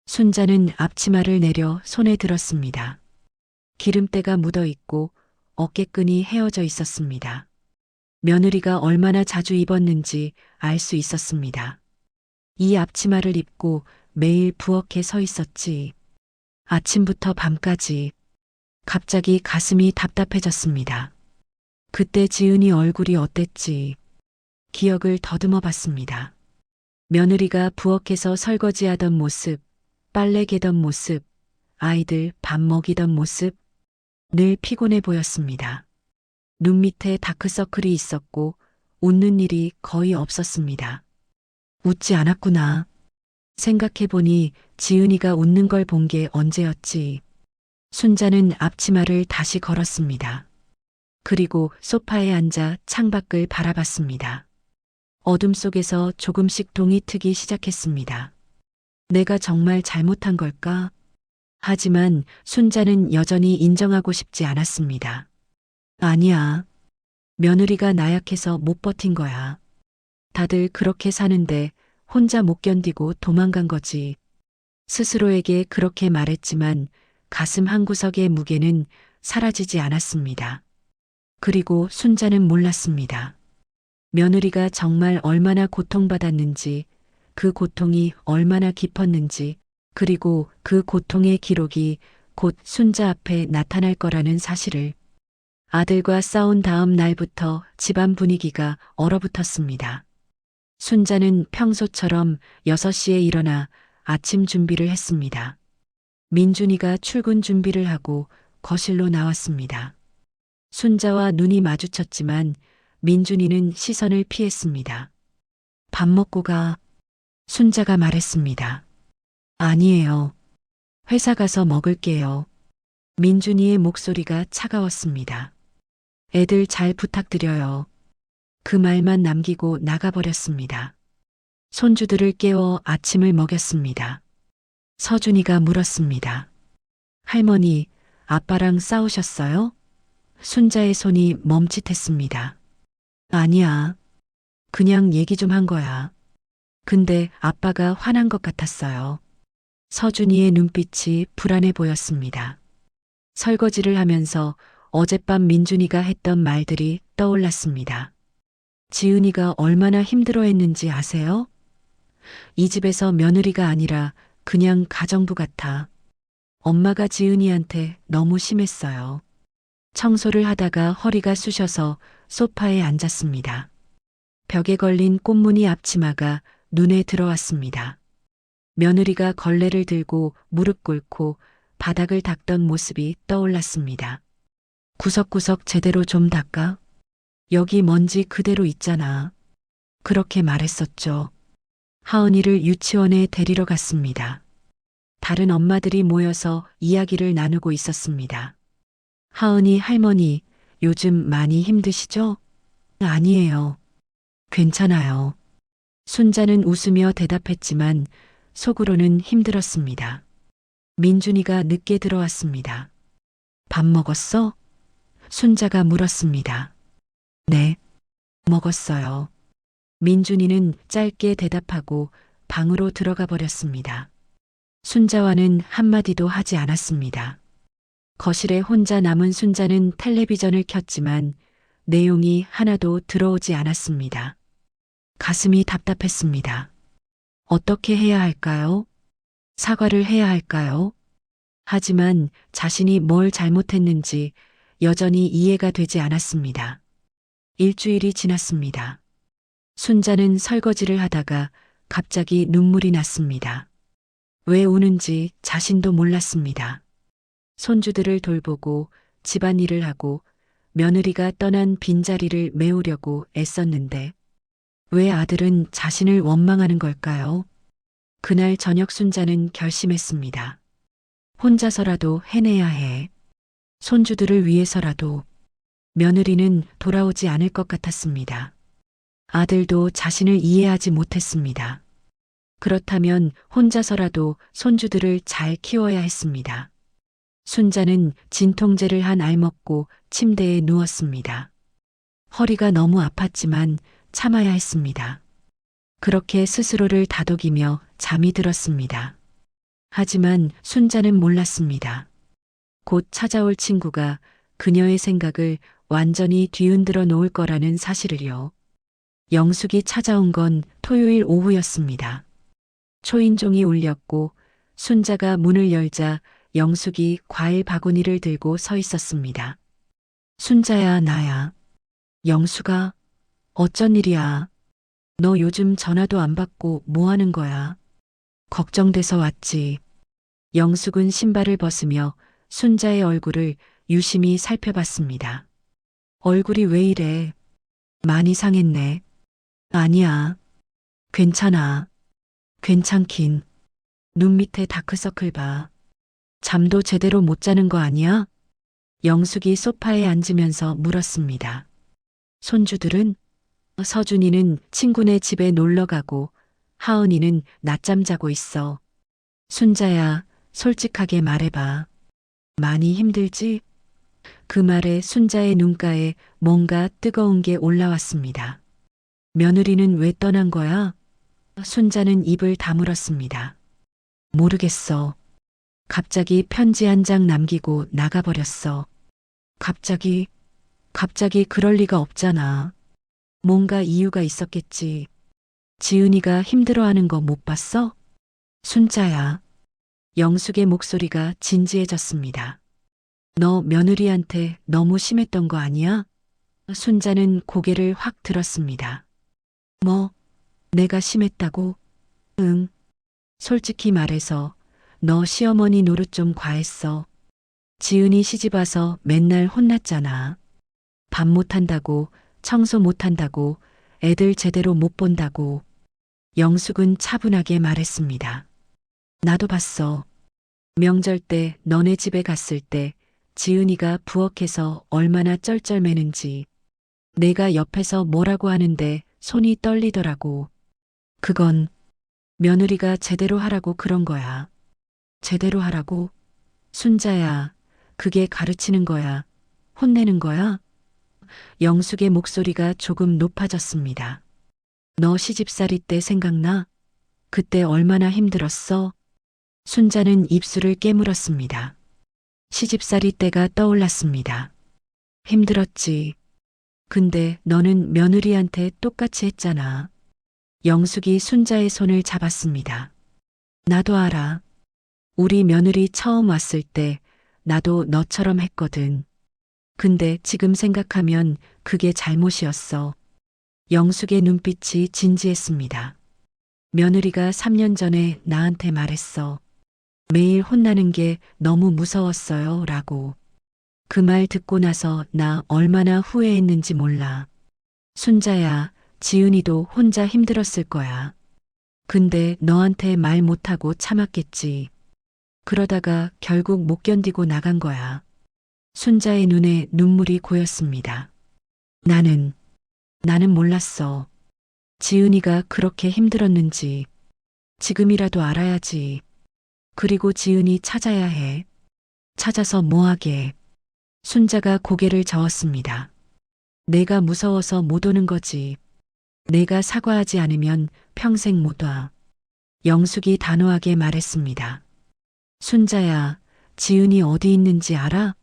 순자는 앞치마를 내려 손에 들었습니다. 기름때가 묻어 있고 어깨끈이 헤어져 있었습니다. 며느리가 얼마나 자주 입었는지 알 수 있었습니다. 이 앞치마를 입고 매일 부엌에 서 있었지. 아침부터 밤까지. 갑자기 가슴이 답답해졌습니다. 그때 지은이 얼굴이 어땠지. 기억을 더듬어 봤습니다. 며느리가 부엌에서 설거지하던 모습, 빨래 개던 모습, 아이들 밥 먹이던 모습, 늘 피곤해 보였습니다. 눈 밑에 다크서클이 있었고 웃는 일이 거의 없었습니다. 웃지 않았구나. 생각해보니 지은이가 웃는 걸 본 게 언제였지. 순자는 앞치마를 다시 걸었습니다. 그리고 소파에 앉아 창밖을 바라봤습니다. 어둠 속에서 조금씩 동이 트기 시작했습니다. 내가 정말 잘못한 걸까? 하지만 순자는 여전히 인정하고 싶지 않았습니다. 아니야. 며느리가 나약해서 못 버틴 거야. 다들 그렇게 사는데 혼자 못 견디고 도망간 거지. 스스로에게 그렇게 말했지만 가슴 한구석의 무게는 사라지지 않았습니다. 그리고 순자는 몰랐습니다. 며느리가 정말 얼마나 고통받았는지, 그 고통이 얼마나 깊었는지, 그리고 그 고통의 기록이 곧 순자 앞에 나타날 거라는 사실을. 아들과 싸운 다음 날부터 집안 분위기가 얼어붙었습니다. 순자는 평소처럼 6시에 일어나 아침 준비를 했습니다. 민준이가 출근 준비를 하고 거실로 나왔습니다. 순자와 눈이 마주쳤지만 민준이는 시선을 피했습니다. 밥 먹고 가. 순자가 말했습니다. 아니에요. 회사 가서 먹을게요. 민준이의 목소리가 차가웠습니다. 애들 잘 부탁드려요. 그 말만 남기고 나가버렸습니다. 손주들을 깨워 아침을 먹였습니다. 서준이가 물었습니다. 할머니, 아빠랑 싸우셨어요? 순자의 손이 멈칫했습니다. 아니야. 그냥 얘기 좀 한 거야. 근데 아빠가 화난 것 같았어요. 서준이의 눈빛이 불안해 보였습니다. 설거지를 하면서 어젯밤 민준이가 했던 말들이 떠올랐습니다. 지은이가 얼마나 힘들어했는지 아세요? 이 집에서 며느리가 아니라 그냥 가정부 같아. 엄마가 지은이한테 너무 심했어요. 청소를 하다가 허리가 쑤셔서 소파에 앉았습니다. 벽에 걸린 꽃무늬 앞치마가 눈에 들어왔습니다. 며느리가 걸레를 들고 무릎 꿇고 바닥을 닦던 모습이 떠올랐습니다. 구석구석 제대로 좀 닦아? 여기 먼지 그대로 있잖아. 그렇게 말했었죠. 하은이를 유치원에 데리러 갔습니다. 다른 엄마들이 모여서 이야기를 나누고 있었습니다. 하은이 할머니, 요즘 많이 힘드시죠? 아니에요. 괜찮아요. 순자는 웃으며 대답했지만 속으로는 힘들었습니다. 민준이가 늦게 들어왔습니다. 밥 먹었어? 순자가 물었습니다. 네, 먹었어요. 민준이는 짧게 대답하고 방으로 들어가 버렸습니다. 순자와는 한마디도 하지 않았습니다. 거실에 혼자 남은 순자는 텔레비전을 켰지만 내용이 하나도 들어오지 않았습니다. 가슴이 답답했습니다. 어떻게 해야 할까요? 사과를 해야 할까요? 하지만 자신이 뭘 잘못했는지 여전히 이해가 되지 않았습니다. 일주일이 지났습니다. 순자는 설거지를 하다가 갑자기 눈물이 났습니다. 왜 우는지 자신도 몰랐습니다. 손주들을 돌보고 집안일을 하고 며느리가 떠난 빈자리를 메우려고 애썼는데 왜 아들은 자신을 원망하는 걸까요? 그날 저녁 순자는 결심했습니다. 혼자서라도 해내야 해. 손주들을 위해서라도. 며느리는 돌아오지 않을 것 같았습니다. 아들도 자신을 이해하지 못했습니다. 그렇다면 혼자서라도 손주들을 잘 키워야 했습니다. 순자는 진통제를 한 알 먹고 침대에 누웠습니다. 허리가 너무 아팠지만 참아야 했습니다. 그렇게 스스로를 다독이며 잠이 들었습니다. 하지만 순자는 몰랐습니다. 곧 찾아올 친구가 그녀의 생각을 완전히 뒤흔들어 놓을 거라는 사실을요. 영숙이 찾아온 건 토요일 오후였습니다. 초인종이 울렸고 순자가 문을 열자 영숙이 과일 바구니를 들고 서 있었습니다. 순자야, 나야. 영숙아, 어쩐 일이야? 너 요즘 전화도 안 받고 뭐 하는 거야? 걱정돼서 왔지. 영숙은 신발을 벗으며 순자의 얼굴을 유심히 살펴봤습니다. 얼굴이 왜 이래? 많이 상했네. 아니야. 괜찮아. 괜찮긴. 눈 밑에 다크서클 봐. 잠도 제대로 못 자는 거 아니야? 영숙이 소파에 앉으면서 물었습니다. 손주들은? 서준이는 친구네 집에 놀러 가고 하은이는 낮잠 자고 있어. 순자야, 솔직하게 말해봐. 많이 힘들지? 그 말에 순자의 눈가에 뭔가 뜨거운 게 올라왔습니다. 며느리는 왜 떠난 거야? 순자는 입을 다물었습니다. 모르겠어. 갑자기 편지 한 장 남기고 나가버렸어. 갑자기 그럴 리가 없잖아. 뭔가 이유가 있었겠지. 지은이가 힘들어하는 거 못 봤어? 순자야. 영숙의 목소리가 진지해졌습니다. 너 며느리한테 너무 심했던 거 아니야? 순자는 고개를 확 들었습니다. 뭐, 내가 심했다고? 응. 솔직히 말해서 너 시어머니 노릇 좀 과했어. 지은이 시집와서 맨날 혼났잖아. 밥 못한다고, 청소 못한다고, 애들 제대로 못 본다고. 영숙은 차분하게 말했습니다. 나도 봤어. 명절 때 너네 집에 갔을 때 지은이가 부엌에서 얼마나 쩔쩔매는지. 내가 옆에서 뭐라고 하는데 손이 떨리더라고. 그건 며느리가 제대로 하라고 그런 거야. 제대로 하라고? 순자야, 그게 가르치는 거야. 혼내는 거야? 영숙의 목소리가 조금 높아졌습니다. 너 시집살이 때 생각나? 그때 얼마나 힘들었어? 순자는 입술을 깨물었습니다. 시집살이 때가 떠올랐습니다. 힘들었지. 근데 너는 며느리한테 똑같이 했잖아. 영숙이 순자의 손을 잡았습니다. 나도 알아. 우리 며느리 처음 왔을 때 나도 너처럼 했거든. 근데 지금 생각하면 그게 잘못이었어. 영숙의 눈빛이 진지했습니다. 며느리가 3년 전에 나한테 말했어. 매일 혼나는 게 너무 무서웠어요. 라고. 그 말 듣고 나서 나 얼마나 후회했는지 몰라. 순자야, 지은이도 혼자 힘들었을 거야. 근데 너한테 말 못하고 참았겠지. 그러다가 결국 못 견디고 나간 거야. 순자의 눈에 눈물이 고였습니다. 나는 몰랐어. 지은이가 그렇게 힘들었는지. 지금이라도 알아야지. 그리고 지은이 찾아야 해. 찾아서 뭐하게. 순자가 고개를 저었습니다. 내가 무서워서 못 오는 거지. 내가 사과하지 않으면 평생 못 와. 영숙이 단호하게 말했습니다. 순자야, 지은이 어디 있는지 알아?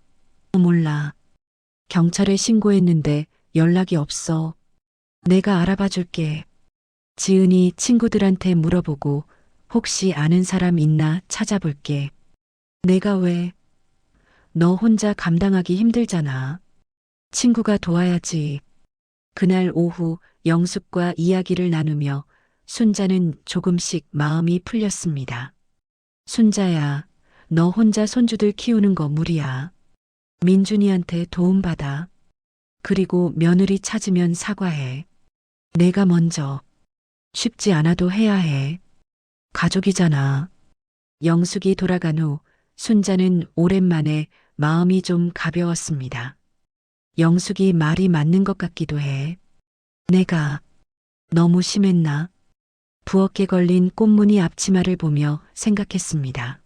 몰라. 경찰에 신고했는데 연락이 없어. 내가 알아봐 줄게. 지은이 친구들한테 물어보고 혹시 아는 사람 있나 찾아볼게. 내가 왜? 너 혼자 감당하기 힘들잖아. 친구가 도와야지. 그날 오후 영숙과 이야기를 나누며 순자는 조금씩 마음이 풀렸습니다. 순자야, 너 혼자 손주들 키우는 거 무리야. 민준이한테 도움받아. 그리고 며느리 찾으면 사과해. 내가 먼저. 쉽지 않아도 해야 해. 가족이잖아. 영숙이 돌아간 후 순자는 오랜만에 마음이 좀 가벼웠습니다. 영숙이 말이 맞는 것 같기도 해. 내가 너무 심했나? 부엌에 걸린 꽃무늬 앞치마를 보며 생각했습니다.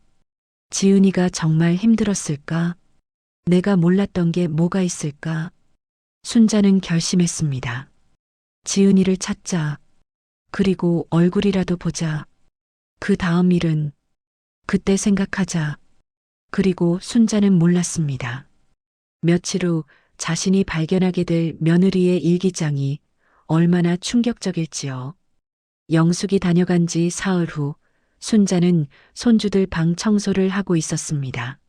지은이가 정말 힘들었을까? 내가 몰랐던 게 뭐가 있을까? 순자는 결심했습니다. 지은이를 찾자. 그리고 얼굴이라도 보자. 그 다음 일은 그때 생각하자. 그리고 순자는 몰랐습니다. 며칠 후 자신이 발견하게 될 며느리의 일기장이 얼마나 충격적일지요. 영숙이 다녀간 지 사흘 후 순자는 손주들 방 청소를 하고 있었습니다.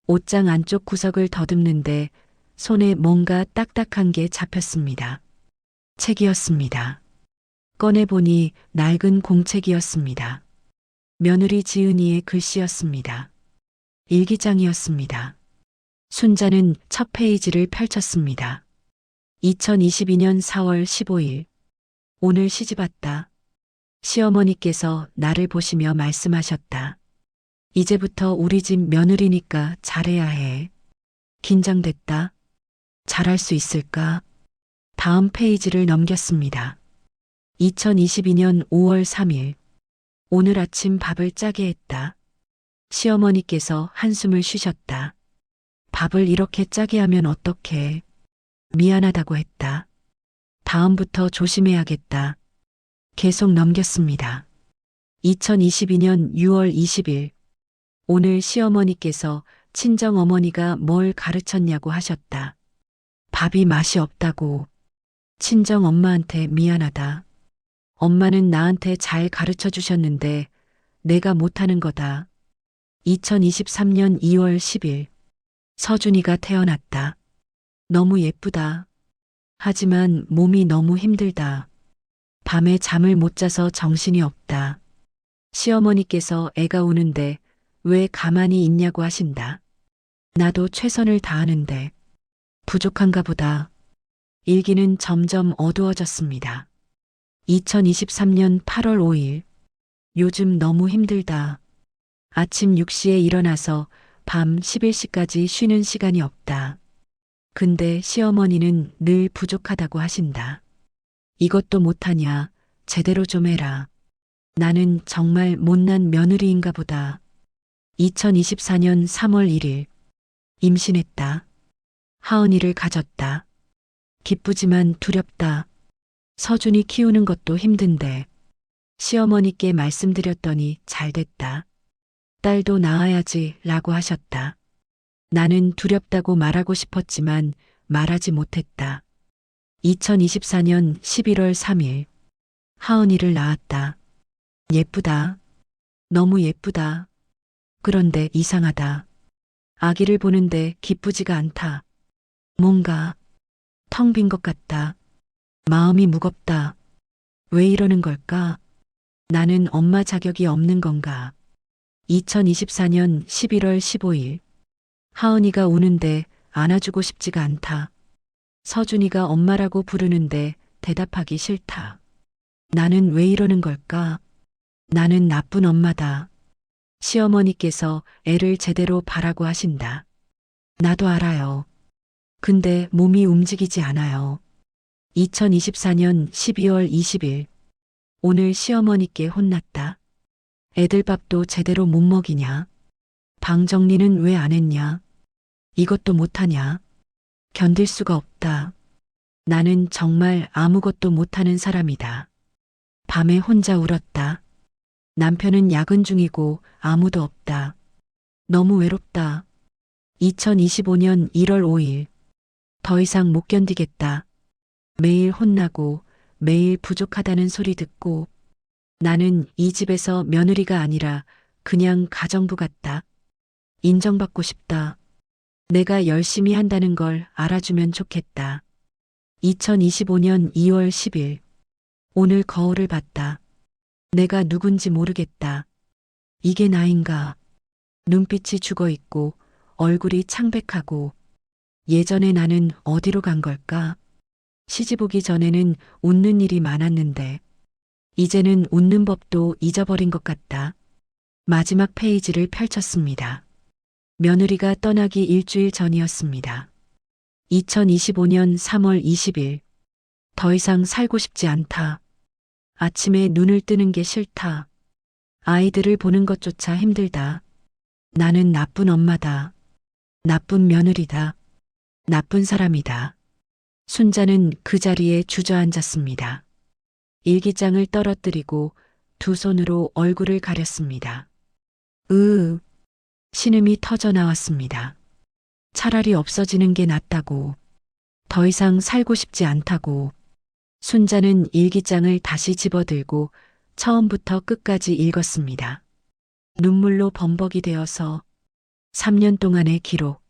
옷장 안쪽 구석을 더듬는데 손에 뭔가 딱딱한 게 잡혔습니다. 책이었습니다. 꺼내보니 낡은 공책이었습니다. 며느리 지은이의 글씨였습니다. 일기장이었습니다. 순자는 첫 페이지를 펼쳤습니다. 2022년 4월 15일. 오늘 시집왔다. 시어머니께서 나를 보시며 말씀하셨다. 이제부터 우리 집 며느리니까 잘해야 해. 긴장됐다. 잘할 수 있을까? 다음 페이지를 넘겼습니다. 2022년 5월 3일. 오늘 아침 밥을 짜게 했다. 시어머니께서 한숨을 쉬셨다. 밥을 이렇게 짜게 하면 어떡해. 미안하다고 했다. 다음부터 조심해야겠다. 계속 넘겼습니다. 2022년 6월 20일. 오늘 시어머니께서 친정어머니가 뭘 가르쳤냐고 하셨다. 밥이 맛이 없다고. 친정엄마한테 미안하다. 엄마는 나한테 잘 가르쳐 주셨는데 내가 못하는 거다. 2023년 2월 10일. 서준이가 태어났다. 너무 예쁘다. 하지만 몸이 너무 힘들다. 밤에 잠을 못 자서 정신이 없다. 시어머니께서 애가 우는데 왜 가만히 있냐고 하신다. 나도 최선을 다하는데 부족한가 보다. 일기는 점점 어두워졌습니다. 2023년 8월 5일. 요즘 너무 힘들다. 아침 6시에 일어나서 밤 11시까지 쉬는 시간이 없다. 근데 시어머니는 늘 부족하다고 하신다. 이것도 못하냐? 제대로 좀 해라. 나는 정말 못난 며느리인가 보다. 2024년 3월 1일. 임신했다. 하은이를 가졌다. 기쁘지만 두렵다. 서준이 키우는 것도 힘든데. 시어머니께 말씀드렸더니 잘 됐다. 딸도 낳아야지 라고 하셨다. 나는 두렵다고 말하고 싶었지만 말하지 못했다. 2024년 11월 3일. 하은이를 낳았다. 예쁘다. 너무 예쁘다. 그런데 이상하다. 아기를 보는데 기쁘지가 않다. 뭔가 텅 빈 것 같다. 마음이 무겁다. 왜 이러는 걸까? 나는 엄마 자격이 없는 건가? 2024년 11월 15일. 하은이가 우는데 안아주고 싶지가 않다. 서준이가 엄마라고 부르는데 대답하기 싫다. 나는 왜 이러는 걸까? 나는 나쁜 엄마다. 시어머니께서 애를 제대로 바라고 하신다. 나도 알아요. 근데 몸이 움직이지 않아요. 2024년 12월 20일. 오늘 시어머니께 혼났다. 애들 밥도 제대로 못 먹이냐? 방 정리는 왜 안 했냐? 이것도 못하냐? 견딜 수가 없다. 나는 정말 아무것도 못하는 사람이다. 밤에 혼자 울었다. 남편은 야근 중이고 아무도 없다. 너무 외롭다. 2025년 1월 5일. 더 이상 못 견디겠다. 매일 혼나고 매일 부족하다는 소리 듣고 나는 이 집에서 며느리가 아니라 그냥 가정부 같다. 인정받고 싶다. 내가 열심히 한다는 걸 알아주면 좋겠다. 2025년 2월 10일. 오늘 거울을 봤다. 내가 누군지 모르겠다. 이게 나인가? 눈빛이 죽어 있고 얼굴이 창백하고 예전에 나는 어디로 간 걸까? 시집 오기 전에는 웃는 일이 많았는데 이제는 웃는 법도 잊어버린 것 같다. 마지막 페이지를 펼쳤습니다. 며느리가 떠나기 일주일 전이었습니다. 2025년 3월 20일. 더 이상 살고 싶지 않다. 아침에 눈을 뜨는 게 싫다. 아이들을 보는 것조차 힘들다. 나는 나쁜 엄마다. 나쁜 며느리다. 나쁜 사람이다. 순자는 그 자리에 주저앉았습니다. 일기장을 떨어뜨리고 두 손으로 얼굴을 가렸습니다. 신음이 터져 나왔습니다. 차라리 없어지는 게 낫다고. 더 이상 살고 싶지 않다고. 순자는 일기장을 다시 집어들고 처음부터 끝까지 읽었습니다. 눈물로 범벅이 되어서 3년 동안의 기록.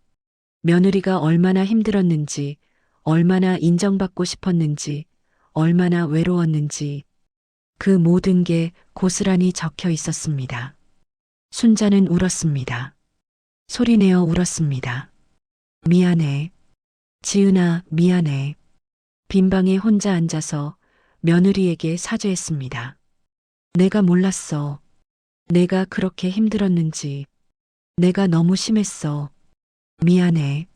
며느리가 얼마나 힘들었는지, 얼마나 인정받고 싶었는지, 얼마나 외로웠는지 그 모든 게 고스란히 적혀 있었습니다. 순자는 울었습니다. 소리내어 울었습니다. 미안해. 지은아, 미안해. 빈방에 혼자 앉아서 며느리에게 사죄했습니다. 내가 몰랐어. 내가 그렇게 힘들었는지. 내가 너무 심했어. 미안해.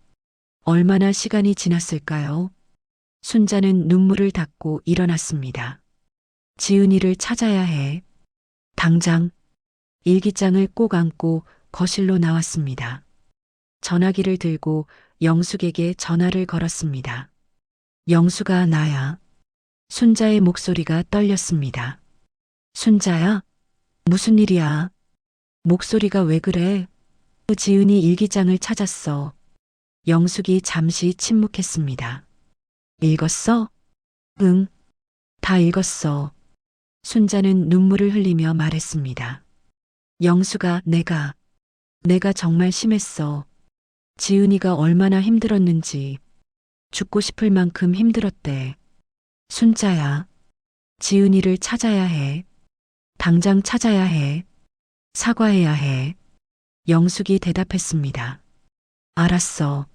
얼마나 시간이 지났을까요? 순자는 눈물을 닦고 일어났습니다. 지은이를 찾아야 해. 당장 일기장을 꼭 안고 거실로 나왔습니다. 전화기를 들고 영숙에게 전화를 걸었습니다. 영숙아, 나야. 순자의 목소리가 떨렸습니다. 순자야? 무슨 일이야? 목소리가 왜 그래? 지은이 일기장을 찾았어. 영숙이 잠시 침묵했습니다. 읽었어? 응, 다 읽었어. 순자는 눈물을 흘리며 말했습니다. 영숙아, 내가 정말 심했어. 지은이가 얼마나 힘들었는지. 죽고 싶을 만큼 힘들었대. 순자야, 지은이를 찾아야 해. 당장 찾아야 해. 사과해야 해. 영숙이 대답했습니다. 알았어.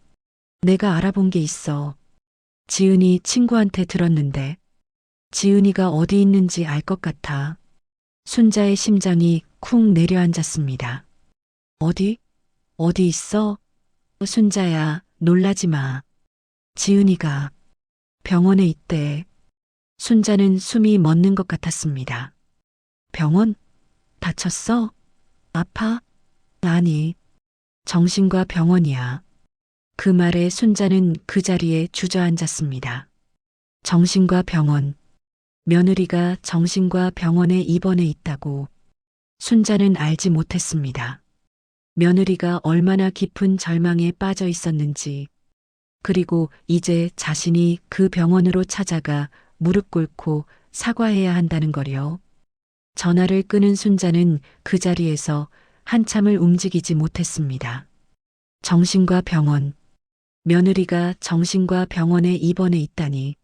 내가 알아본 게 있어. 지은이 친구한테 들었는데 지은이가 어디 있는지 알 것 같아. 순자의 심장이 쿵 내려앉았습니다. 어디 있어? 순자야, 놀라지 마. 지은이가 병원에 있대. 순자는 숨이 멎는 것 같았습니다. 병원? 다쳤어? 아파? 아니, 정신과 병원이야. 그 말에 순자는 그 자리에 주저앉았습니다. 정신과 병원. 며느리가 정신과 병원에 입원해 있다고. 순자는 알지 못했습니다. 며느리가 얼마나 깊은 절망에 빠져 있었는지, 그리고 이제 자신이 그 병원으로 찾아가 무릎 꿇고 사과해야 한다는 거요. 전화를 끊은 순자는 그 자리에서 한참을 움직이지 못했습니다. 정신과 병원. 며느리가 정신과 병원에 입원해 있다니.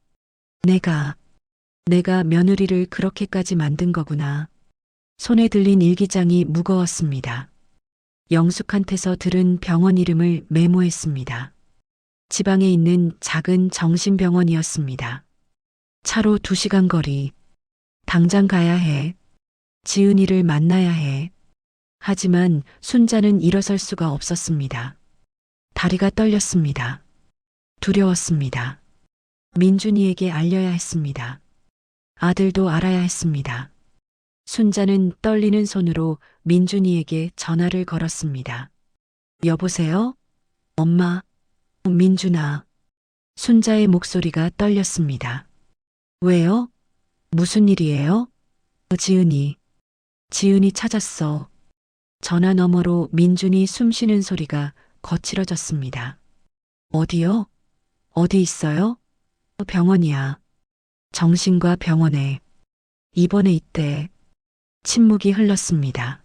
내가 며느리를 그렇게까지 만든 거구나. 손에 들린 일기장이 무거웠습니다. 영숙한테서 들은 병원 이름을 메모했습니다. 지방에 있는 작은 정신병원이었습니다. 차로 2시간 거리. 당장 가야 해. 지은이를 만나야 해. 하지만 순자는 일어설 수가 없었습니다. 다리가 떨렸습니다. 두려웠습니다. 민준이에게 알려야 했습니다. 아들도 알아야 했습니다. 순자는 떨리는 손으로 민준이에게 전화를 걸었습니다. 여보세요? 엄마, 민준아. 순자의 목소리가 떨렸습니다. 왜요? 무슨 일이에요? 지은이 찾았어. 전화 너머로 민준이 숨쉬는 소리가 거칠어졌습니다. 어디요? 어디 있어요? 병원이야. 정신과 병원에. 입원해 있대. 침묵이 흘렀습니다.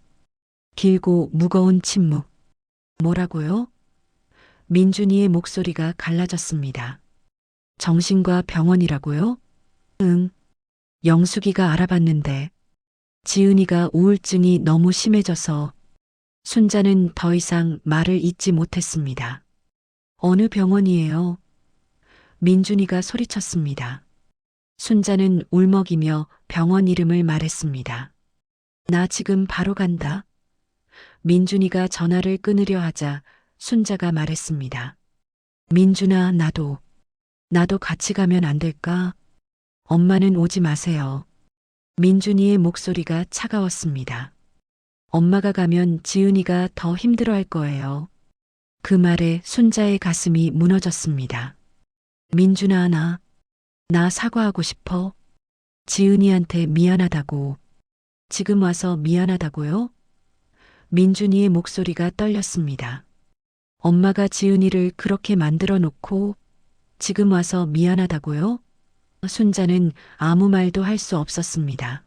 길고 무거운 침묵. 뭐라고요? 민준이의 목소리가 갈라졌습니다. 정신과 병원이라고요? 응. 영숙이가 알아봤는데 지은이가 우울증이 너무 심해져서. 순자는 더 이상 말을 잇지 못했습니다. 어느 병원이에요? 민준이가 소리쳤습니다. 순자는 울먹이며 병원 이름을 말했습니다. 나 지금 바로 간다. 민준이가 전화를 끊으려 하자 순자가 말했습니다. 민준아, 나도 같이 가면 안 될까? 엄마는 오지 마세요. 민준이의 목소리가 차가웠습니다. 엄마가 가면 지은이가 더 힘들어할 거예요. 그 말에 순자의 가슴이 무너졌습니다. 민준아, 나 사과하고 싶어. 지은이한테 미안하다고. 지금 와서 미안하다고요? 민준이의 목소리가 떨렸습니다. 엄마가 지은이를 그렇게 만들어 놓고 지금 와서 미안하다고요? 순자는 아무 말도 할 수 없었습니다.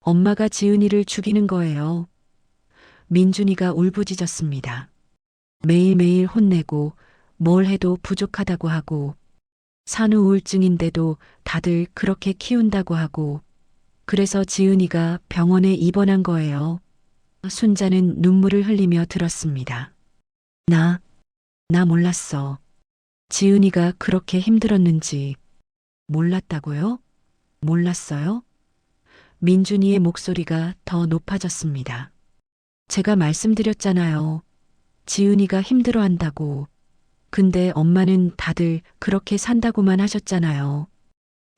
엄마가 지은이를 죽이는 거예요. 민준이가 울부짖었습니다. 매일매일 혼내고 뭘 해도 부족하다고 하고 산후 우울증인데도 다들 그렇게 키운다고 하고 그래서 지은이가 병원에 입원한 거예요. 순자는 눈물을 흘리며 들었습니다. 나 몰랐어. 지은이가 그렇게 힘들었는지 몰랐다고요? 몰랐어요? 민준이의 목소리가 더 높아졌습니다. 제가 말씀드렸잖아요. 지은이가 힘들어한다고. 근데 엄마는 다들 그렇게 산다고만 하셨잖아요.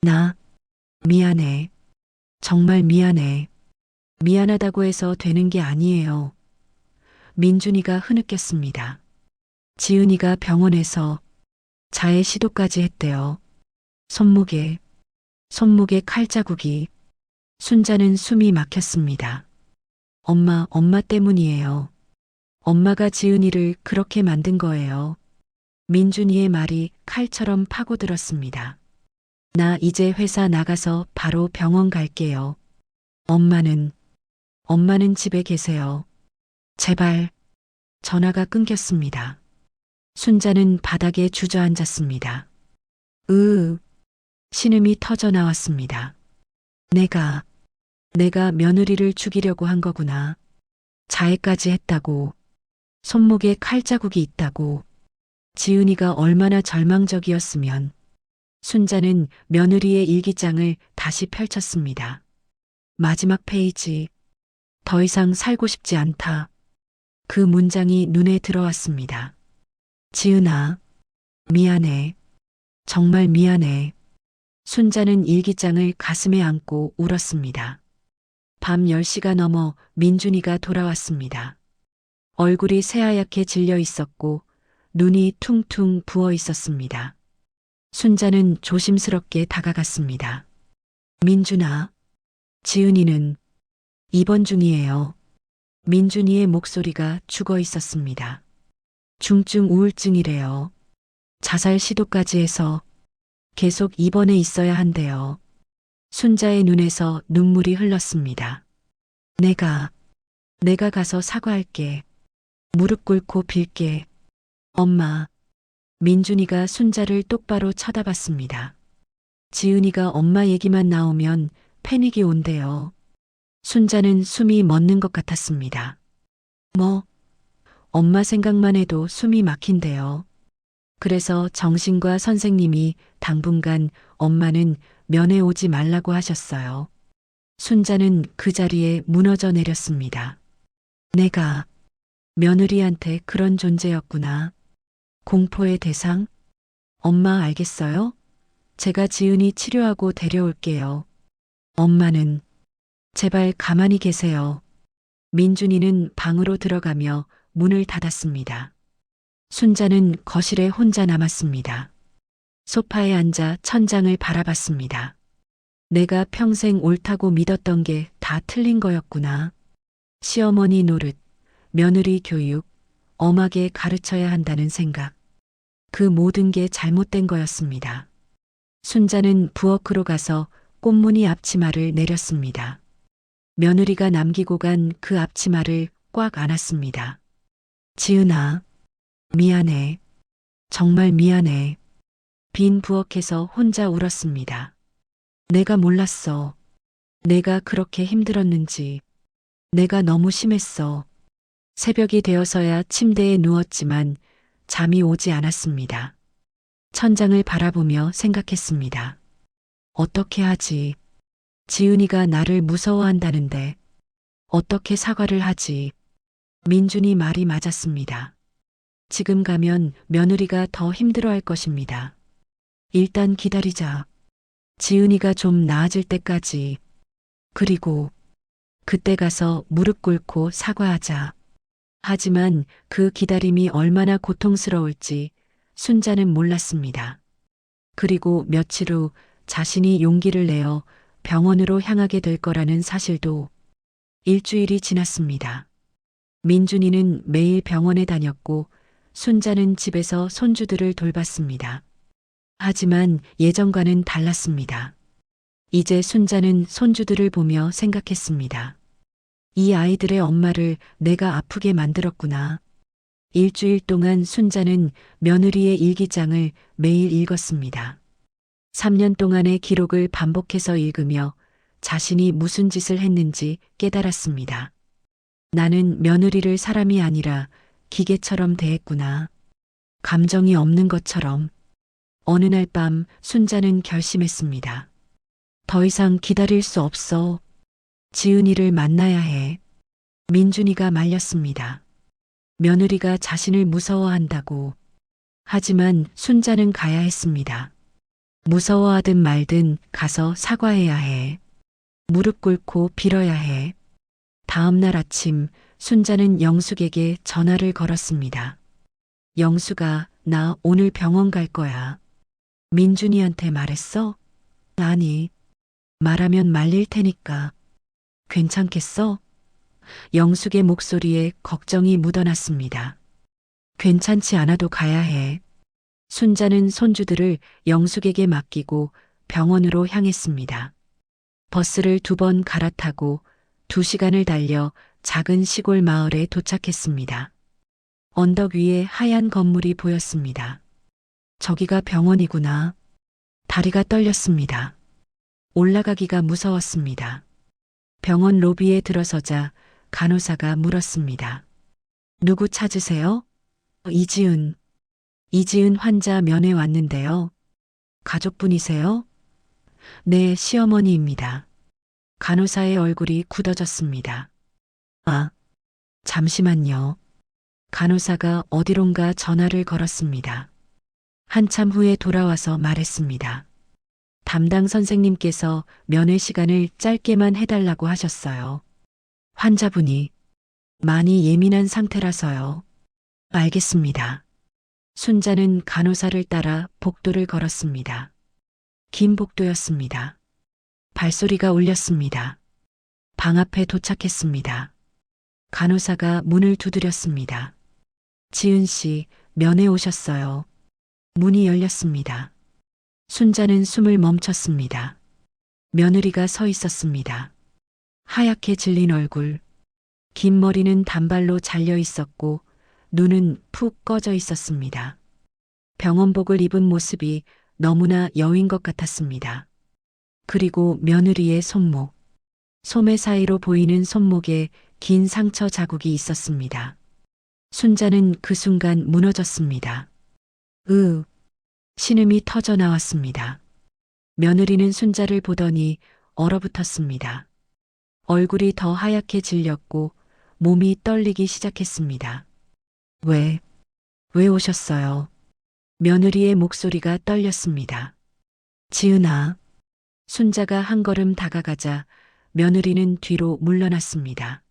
나 미안해. 정말 미안해. 미안하다고 해서 되는 게 아니에요. 민준이가 흐느꼈습니다. 지은이가 병원에서 자해 시도까지 했대요. 손목에 칼자국이. 순자는 숨이 막혔습니다. 엄마 때문이에요. 엄마가 지은이를 그렇게 만든 거예요. 민준이의 말이 칼처럼 파고들었습니다. 나 이제 회사 나가서 바로 병원 갈게요. 엄마는 집에 계세요. 제발. 전화가 끊겼습니다. 순자는 바닥에 주저앉았습니다. 신음이 터져 나왔습니다. 내가 며느리를 죽이려고 한 거구나. 자해까지 했다고. 손목에 칼자국이 있다고. 지은이가 얼마나 절망적이었으면. 순자는 며느리의 일기장을 다시 펼쳤습니다. 마지막 페이지. 더 이상 살고 싶지 않다. 그 문장이 눈에 들어왔습니다. 지은아, 미안해. 정말 미안해. 순자는 일기장을 가슴에 안고 울었습니다. 밤 10시가 넘어 민준이가 돌아왔습니다. 얼굴이 새하얗게 질려 있었고 눈이 퉁퉁 부어 있었습니다. 순자는 조심스럽게 다가갔습니다. 민준아, 지은이는 입원 중이에요. 민준이의 목소리가 죽어 있었습니다. 중증 우울증이래요. 자살 시도까지 해서 계속 입원해 있어야 한대요. 순자의 눈에서 눈물이 흘렀습니다. 내가 가서 사과할게. 무릎 꿇고 빌게. 엄마. 민준이가 순자를 똑바로 쳐다봤습니다. 지은이가 엄마 얘기만 나오면 패닉이 온대요. 순자는 숨이 멎는 것 같았습니다. 엄마 생각만 해도 숨이 막힌대요. 그래서 정신과 선생님이 당분간 엄마는 면회 오지 말라고 하셨어요. 순자는 그 자리에 무너져 내렸습니다. 내가 며느리한테 그런 존재였구나. 공포의 대상? 엄마 알겠어요? 제가 지은이 치료하고 데려올게요. 엄마는 제발 가만히 계세요. 민준이는 방으로 들어가며 문을 닫았습니다. 순자는 거실에 혼자 남았습니다. 소파에 앉아 천장을 바라봤습니다. 내가 평생 옳다고 믿었던 게 다 틀린 거였구나. 시어머니 노릇, 며느리 교육, 엄하게 가르쳐야 한다는 생각. 그 모든 게 잘못된 거였습니다. 순자는 부엌으로 가서 꽃무늬 앞치마를 내렸습니다. 며느리가 남기고 간 그 앞치마를 꽉 안았습니다. 지은아, 미안해. 정말 미안해. 빈 부엌에서 혼자 울었습니다. 내가 몰랐어. 내가 그렇게 힘들었는지. 내가 너무 심했어. 새벽이 되어서야 침대에 누웠지만 잠이 오지 않았습니다. 천장을 바라보며 생각했습니다. 어떻게 하지? 지은이가 나를 무서워한다는데 어떻게 사과를 하지? 민준이 말이 맞았습니다. 지금 가면 며느리가 더 힘들어할 것입니다. 일단 기다리자. 지은이가 좀 나아질 때까지. 그리고 그때 가서 무릎 꿇고 사과하자. 하지만 그 기다림이 얼마나 고통스러울지 순자는 몰랐습니다. 그리고 며칠 후 자신이 용기를 내어 병원으로 향하게 될 거라는 사실도. 일주일이 지났습니다. 민준이는 매일 병원에 다녔고 순자는 집에서 손주들을 돌봤습니다. 하지만 예전과는 달랐습니다. 이제 순자는 손주들을 보며 생각했습니다. 이 아이들의 엄마를 내가 아프게 만들었구나. 일주일 동안 순자는 며느리의 일기장을 매일 읽었습니다. 3년 동안의 기록을 반복해서 읽으며 자신이 무슨 짓을 했는지 깨달았습니다. 나는 며느리를 사람이 아니라 기계처럼 대했구나. 감정이 없는 것처럼. 어느 날 밤 순자는 결심했습니다. 더 이상 기다릴 수 없어. 지은이를 만나야 해. 민준이가 말렸습니다. 며느리가 자신을 무서워한다고. 하지만 순자는 가야 했습니다. 무서워하든 말든 가서 사과해야 해. 무릎 꿇고 빌어야 해. 다음 날 아침 순자는 영숙에게 전화를 걸었습니다. 영숙아, 나 오늘 병원 갈 거야. 민준이한테 말했어? 아니, 말하면 말릴 테니까. 괜찮겠어? 영숙의 목소리에 걱정이 묻어났습니다. 괜찮지 않아도 가야 해. 순자는 손주들을 영숙에게 맡기고 병원으로 향했습니다. 버스를 2번 갈아타고 2시간을 달려 작은 시골 마을에 도착했습니다. 언덕 위에 하얀 건물이 보였습니다. 저기가 병원이구나. 다리가 떨렸습니다. 올라가기가 무서웠습니다. 병원 로비에 들어서자 간호사가 물었습니다. 누구 찾으세요? 이지은. 이지은 환자 면회 왔는데요. 가족분이세요? 네, 시어머니입니다. 간호사의 얼굴이 굳어졌습니다. 아, 잠시만요. 간호사가 어디론가 전화를 걸었습니다. 한참 후에 돌아와서 말했습니다. 담당 선생님께서 면회 시간을 짧게만 해달라고 하셨어요. 환자분이 많이 예민한 상태라서요. 알겠습니다. 순자는 간호사를 따라 복도를 걸었습니다. 긴 복도였습니다. 발소리가 울렸습니다. 방 앞에 도착했습니다. 간호사가 문을 두드렸습니다. 지은 씨, 면회 오셨어요. 문이 열렸습니다. 순자는 숨을 멈췄습니다. 며느리가 서 있었습니다. 하얗게 질린 얼굴, 긴 머리는 단발로 잘려 있었고 눈은 푹 꺼져 있었습니다. 병원복을 입은 모습이 너무나 여인 것 같았습니다. 그리고 며느리의 손목, 소매 사이로 보이는 손목에 긴 상처 자국이 있었습니다. 순자는 그 순간 무너졌습니다. 신음이 터져 나왔습니다. 며느리는 순자를 보더니 얼어붙었습니다. 얼굴이 더 하얗게 질렸고 몸이 떨리기 시작했습니다. 왜 오셨어요? 며느리의 목소리가 떨렸습니다. 지은아. 순자가 한 걸음 다가가자 며느리는 뒤로 물러났습니다.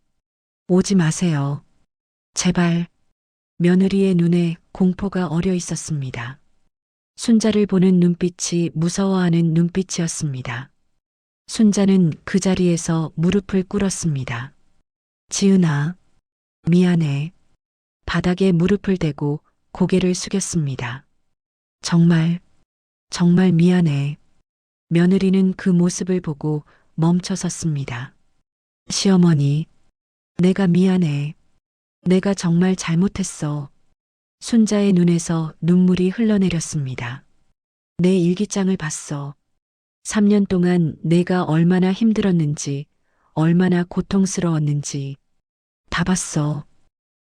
오지 마세요. 제발. 며느리의 눈에 공포가 어려 있었습니다. 순자를 보는 눈빛이 무서워하는 눈빛이었습니다. 순자는 그 자리에서 무릎을 꿇었습니다. 지은아, 미안해. 바닥에 무릎을 대고 고개를 숙였습니다. 정말 미안해. 며느리는 그 모습을 보고 멈춰섰습니다. 시어머니, 내가 미안해. 내가 정말 잘못했어. 순자의 눈에서 눈물이 흘러내렸습니다. 내 일기장을 봤어. 3년 동안 내가 얼마나 힘들었는지, 얼마나 고통스러웠는지 다 봤어.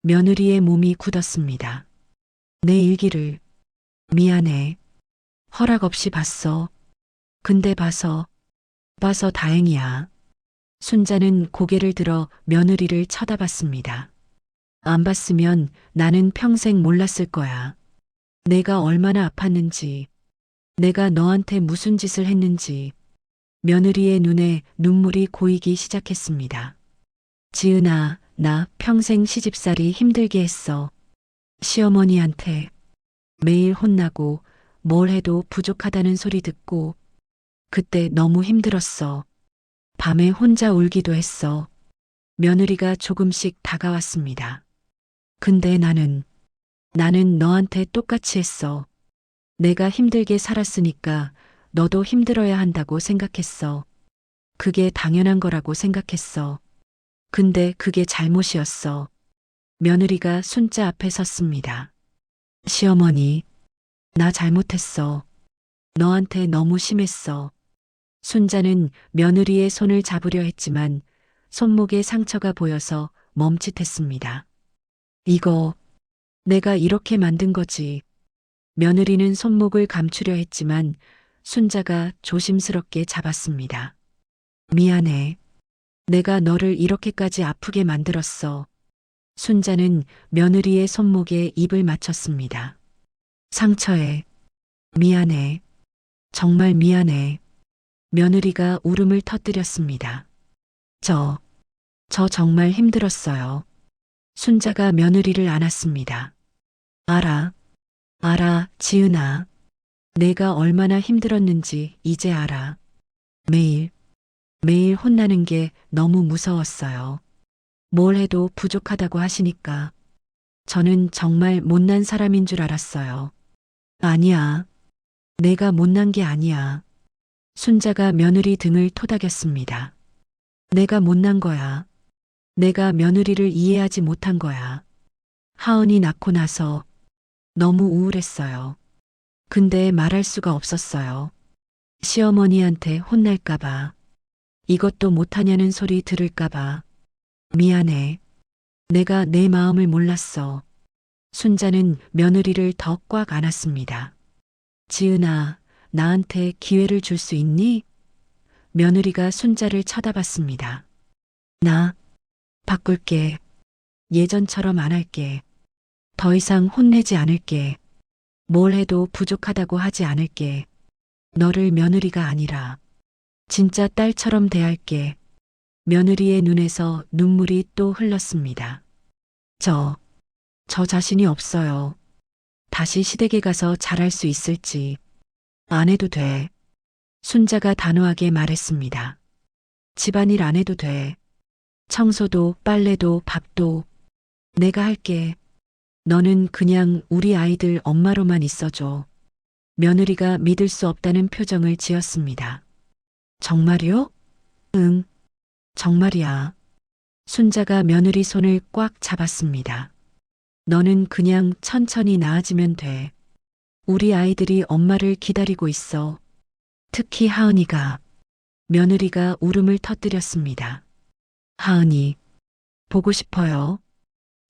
며느리의 몸이 굳었습니다. 내 일기를. 미안해. 허락 없이 봤어. 근데 봐서 다행이야. 순자는 고개를 들어 며느리를 쳐다봤습니다. 안 봤으면 나는 평생 몰랐을 거야. 내가 얼마나 아팠는지, 내가 너한테 무슨 짓을 했는지. 며느리의 눈에 눈물이 고이기 시작했습니다. 지은아, 나 평생 시집살이 힘들게 했어. 시어머니한테 매일 혼나고 뭘 해도 부족하다는 소리 듣고 그때 너무 힘들었어. 밤에 혼자 울기도 했어. 며느리가 조금씩 다가왔습니다. 근데 나는 너한테 똑같이 했어. 내가 힘들게 살았으니까 너도 힘들어야 한다고 생각했어. 그게 당연한 거라고 생각했어. 근데 그게 잘못이었어. 며느리가 순자 앞에 섰습니다. 시어머니, 나 잘못했어. 너한테 너무 심했어. 순자는 며느리의 손을 잡으려 했지만 손목에 상처가 보여서 멈칫했습니다. 이거 내가 이렇게 만든 거지. 며느리는 손목을 감추려 했지만 순자가 조심스럽게 잡았습니다. 미안해. 내가 너를 이렇게까지 아프게 만들었어. 순자는 며느리의 손목에 입을 맞췄습니다. 상처에 미안해. 정말 미안해. 며느리가 울음을 터뜨렸습니다. 저 정말 힘들었어요. 순자가 며느리를 안았습니다. 알아, 지은아. 내가 얼마나 힘들었는지 이제 알아. 매일 혼나는 게 너무 무서웠어요. 뭘 해도 부족하다고 하시니까. 저는 정말 못난 사람인 줄 알았어요. 아니야. 내가 못난 게 아니야. 순자가 며느리 등을 토닥였습니다. 내가 못난 거야. 내가 며느리를 이해하지 못한 거야. 하은이 낳고 나서 너무 우울했어요. 근데 말할 수가 없었어요. 시어머니한테 혼날까봐. 이것도 못하냐는 소리 들을까봐. 미안해. 내가 내 마음을 몰랐어. 순자는 며느리를 더 꽉 안았습니다. 지은아, 나한테 기회를 줄 수 있니? 며느리가 순자를 쳐다봤습니다. 나 바꿀게. 예전처럼 안 할게. 더 이상 혼내지 않을게. 뭘 해도 부족하다고 하지 않을게. 너를 며느리가 아니라 진짜 딸처럼 대할게. 며느리의 눈에서 눈물이 또 흘렀습니다. 저 자신이 없어요. 다시 시댁에 가서 잘할 수 있을지. 안 해도 돼. 순자가 단호하게 말했습니다. 집안일 안 해도 돼. 청소도 빨래도 밥도 내가 할게. 너는 그냥 우리 아이들 엄마로만 있어줘. 며느리가 믿을 수 없다는 표정을 지었습니다. 정말요? 응, 정말이야. 순자가 며느리 손을 꽉 잡았습니다. 너는 그냥 천천히 나아지면 돼. 우리 아이들이 엄마를 기다리고 있어. 특히 하은이가. 며느리가 울음을 터뜨렸습니다. 하은이, 보고 싶어요.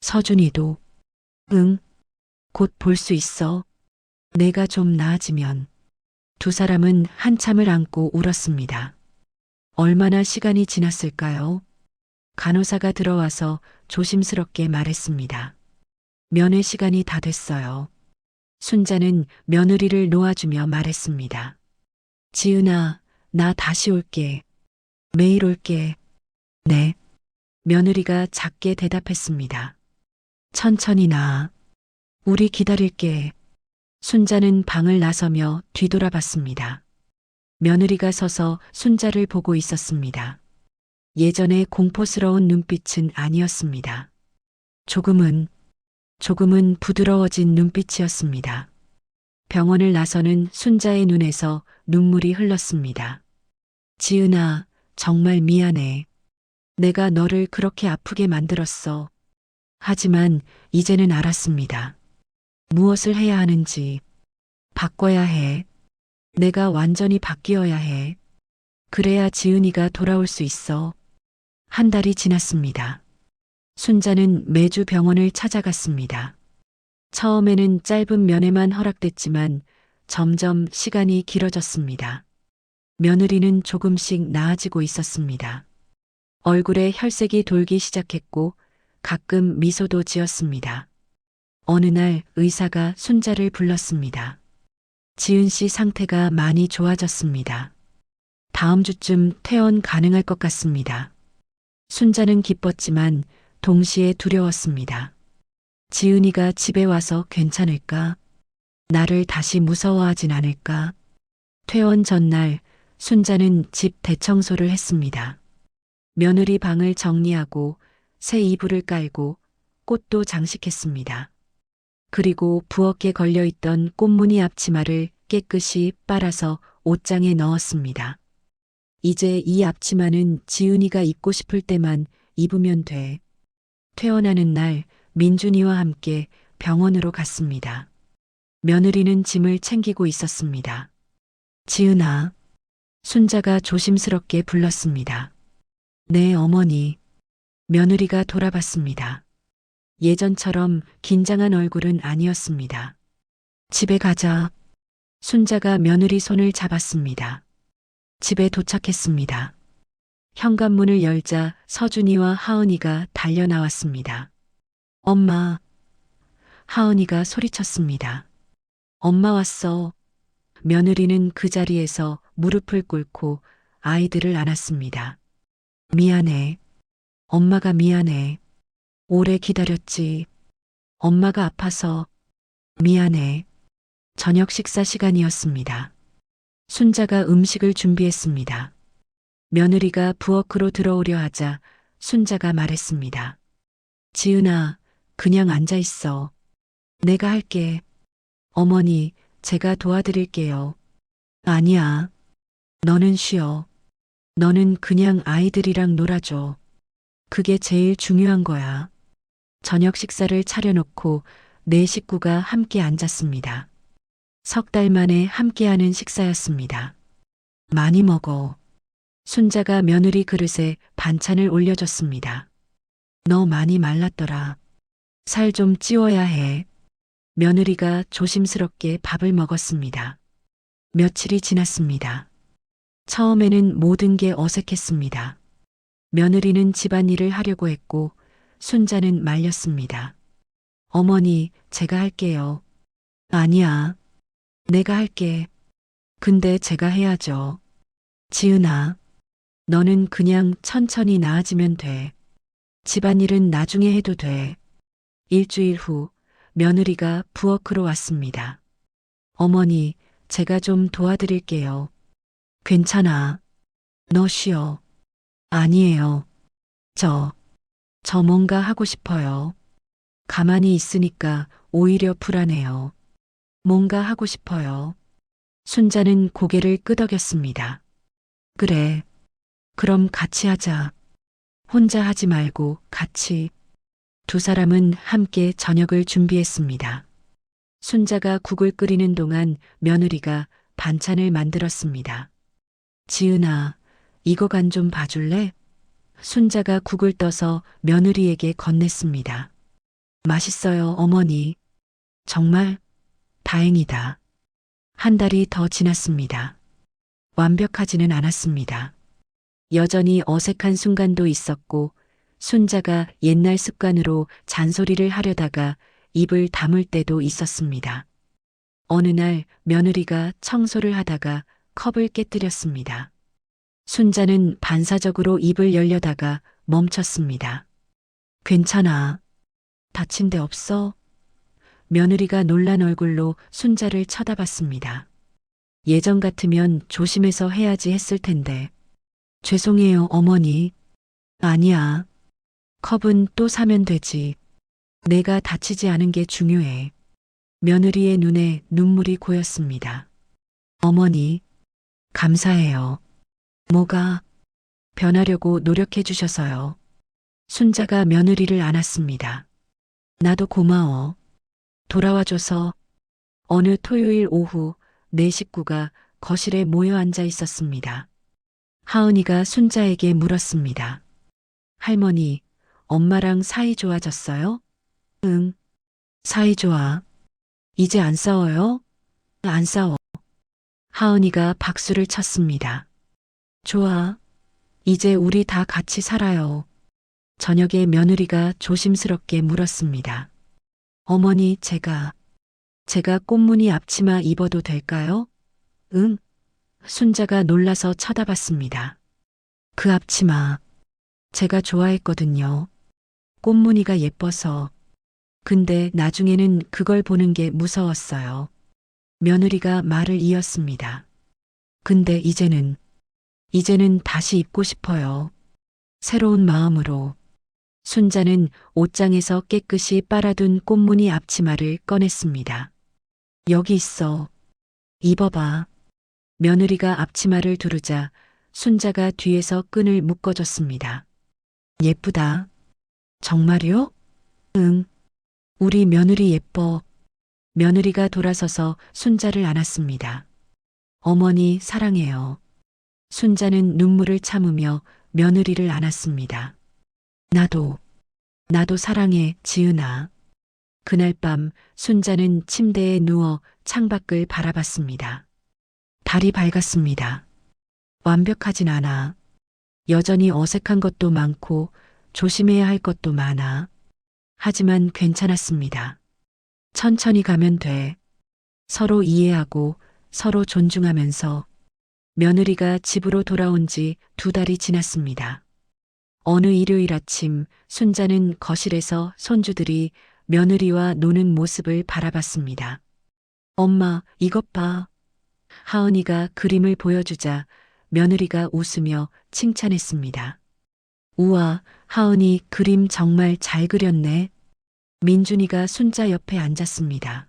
서준이도. 응, 곧 볼 수 있어. 내가 좀 나아지면. 두 사람은 한참을 안고 울었습니다. 얼마나 시간이 지났을까요? 간호사가 들어와서 조심스럽게 말했습니다. 면회 시간이 다 됐어요. 순자는 며느리를 놓아주며 말했습니다. 지은아, 나 다시 올게. 매일 올게. 네. 며느리가 작게 대답했습니다. 천천히 나아. 우리 기다릴게. 순자는 방을 나서며 뒤돌아봤습니다. 며느리가 서서 순자를 보고 있었습니다. 예전의 공포스러운 눈빛은 아니었습니다. 조금은 부드러워진 눈빛이었습니다. 병원을 나서는 순자의 눈에서 눈물이 흘렀습니다. 지은아, 정말 미안해. 내가 너를 그렇게 아프게 만들었어. 하지만 이제는 알았습니다. 무엇을 해야 하는지. 바꿔야 해. 내가 완전히 바뀌어야 해. 그래야 지은이가 돌아올 수 있어. 한 달이 지났습니다. 순자는 매주 병원을 찾아갔습니다. 처음에는 짧은 면회만 허락됐지만 점점 시간이 길어졌습니다. 며느리는 조금씩 나아지고 있었습니다. 얼굴에 혈색이 돌기 시작했고 가끔 미소도 지었습니다. 어느 날 의사가 순자를 불렀습니다. 지은 씨 상태가 많이 좋아졌습니다. 다음 주쯤 퇴원 가능할 것 같습니다. 순자는 기뻤지만 동시에 두려웠습니다. 지은이가 집에 와서 괜찮을까? 나를 다시 무서워하진 않을까? 퇴원 전날 순자는 집 대청소를 했습니다. 며느리 방을 정리하고 새 이불을 깔고 꽃도 장식했습니다. 그리고 부엌에 걸려있던 꽃무늬 앞치마를 깨끗이 빨아서 옷장에 넣었습니다. 이제 이 앞치마는 지은이가 입고 싶을 때만 입으면 돼. 퇴원하는 날 민준이와 함께 병원으로 갔습니다. 며느리는 짐을 챙기고 있었습니다. 지은아, 순자가 조심스럽게 불렀습니다. 네, 어머니. 며느리가 돌아봤습니다. 예전처럼 긴장한 얼굴은 아니었습니다. 집에 가자. 순자가 며느리 손을 잡았습니다. 집에 도착했습니다. 현관문을 열자 서준이와 하은이가 달려 나왔습니다. 엄마. 하은이가 소리쳤습니다. 엄마 왔어. 며느리는 그 자리에서 무릎을 꿇고 아이들을 안았습니다. 미안해. 엄마가 미안해. 오래 기다렸지. 엄마가 아파서. 미안해. 저녁 식사 시간이었습니다. 순자가 음식을 준비했습니다. 며느리가 부엌으로 들어오려 하자 순자가 말했습니다. 지은아, 그냥 앉아 있어. 내가 할게. 어머니, 제가 도와드릴게요. 아니야. 너는 쉬어. 너는 그냥 아이들이랑 놀아줘. 그게 제일 중요한 거야. 저녁 식사를 차려놓고 네 식구가 함께 앉았습니다. 석 달 만에 함께하는 식사였습니다. 많이 먹어. 순자가 며느리 그릇에 반찬을 올려줬습니다. 너 많이 말랐더라. 살 좀 찌워야 해. 며느리가 조심스럽게 밥을 먹었습니다. 며칠이 지났습니다. 처음에는 모든 게 어색했습니다. 며느리는 집안일을 하려고 했고 순자는 말렸습니다. 어머니, 제가 할게요. 아니야. 내가 할게. 근데 제가 해야죠. 지은아, 너는 그냥 천천히 나아지면 돼. 집안일은 나중에 해도 돼. 일주일 후 며느리가 부엌으로 왔습니다. 어머니, 제가 좀 도와드릴게요. 괜찮아. 너 쉬어. 아니에요. 저 뭔가 하고 싶어요. 가만히 있으니까 오히려 불안해요. 뭔가 하고 싶어요. 순자는 고개를 끄덕였습니다. 그래. 그럼 같이 하자. 혼자 하지 말고 같이. 두 사람은 함께 저녁을 준비했습니다. 순자가 국을 끓이는 동안 며느리가 반찬을 만들었습니다. 지은아, 이거 간 좀 봐줄래? 순자가 국을 떠서 며느리에게 건넸습니다. 맛있어요, 어머니. 정말? 다행이다. 한 달이 더 지났습니다. 완벽하지는 않았습니다. 여전히 어색한 순간도 있었고 순자가 옛날 습관으로 잔소리를 하려다가 입을 다물 때도 있었습니다. 어느 날 며느리가 청소를 하다가 컵을 깨뜨렸습니다. 순자는 반사적으로 입을 열려다가 멈췄습니다. 괜찮아. 다친 데 없어? 며느리가 놀란 얼굴로 순자를 쳐다봤습니다. 예전 같으면 조심해서 해야지 했을 텐데. 죄송해요, 어머니. 아니야. 컵은 또 사면 되지. 내가 다치지 않은 게 중요해. 며느리의 눈에 눈물이 고였습니다. 어머니, 감사해요. 뭐가? 변하려고 노력해 주셔서요. 순자가 며느리를 안았습니다. 나도 고마워. 돌아와줘서. 어느 토요일 오후 네 식구가 거실에 모여 앉아 있었습니다. 하은이가 순자에게 물었습니다. 할머니, 엄마랑 사이 좋아졌어요? 응. 사이 좋아. 이제 안 싸워요? 안 싸워. 하은이가 박수를 쳤습니다. 좋아. 이제 우리 다 같이 살아요. 저녁에 며느리가 조심스럽게 물었습니다. 어머니, 제가 꽃무늬 앞치마 입어도 될까요? 응. 순자가 놀라서 쳐다봤습니다. 그 앞치마 제가 좋아했거든요. 꽃무늬가 예뻐서. 근데 나중에는 그걸 보는 게 무서웠어요. 며느리가 말을 이었습니다. 근데 이제는 다시 입고 싶어요. 새로운 마음으로. 순자는 옷장에서 깨끗이 빨아둔 꽃무늬 앞치마를 꺼냈습니다. 여기 있어. 입어봐. 며느리가 앞치마를 두르자 순자가 뒤에서 끈을 묶어줬습니다. 예쁘다. 정말요? 응. 우리 며느리 예뻐. 며느리가 돌아서서 순자를 안았습니다. 어머니 사랑해요. 순자는 눈물을 참으며 며느리를 안았습니다. 나도 사랑해, 지은아. 그날 밤 순자는 침대에 누워 창밖을 바라봤습니다. 달이 밝았습니다. 완벽하진 않아. 여전히 어색한 것도 많고 조심해야 할 것도 많아. 하지만 괜찮았습니다. 천천히 가면 돼. 서로 이해하고 서로 존중하면서. 며느리가 집으로 돌아온 지 2달이 지났습니다. 어느 일요일 아침 순자는 거실에서 손주들이 며느리와 노는 모습을 바라봤습니다. 엄마, 이것 봐. 하은이가 그림을 보여주자 며느리가 웃으며 칭찬했습니다. 우와, 하은이 그림 정말 잘 그렸네. 민준이가 순자 옆에 앉았습니다.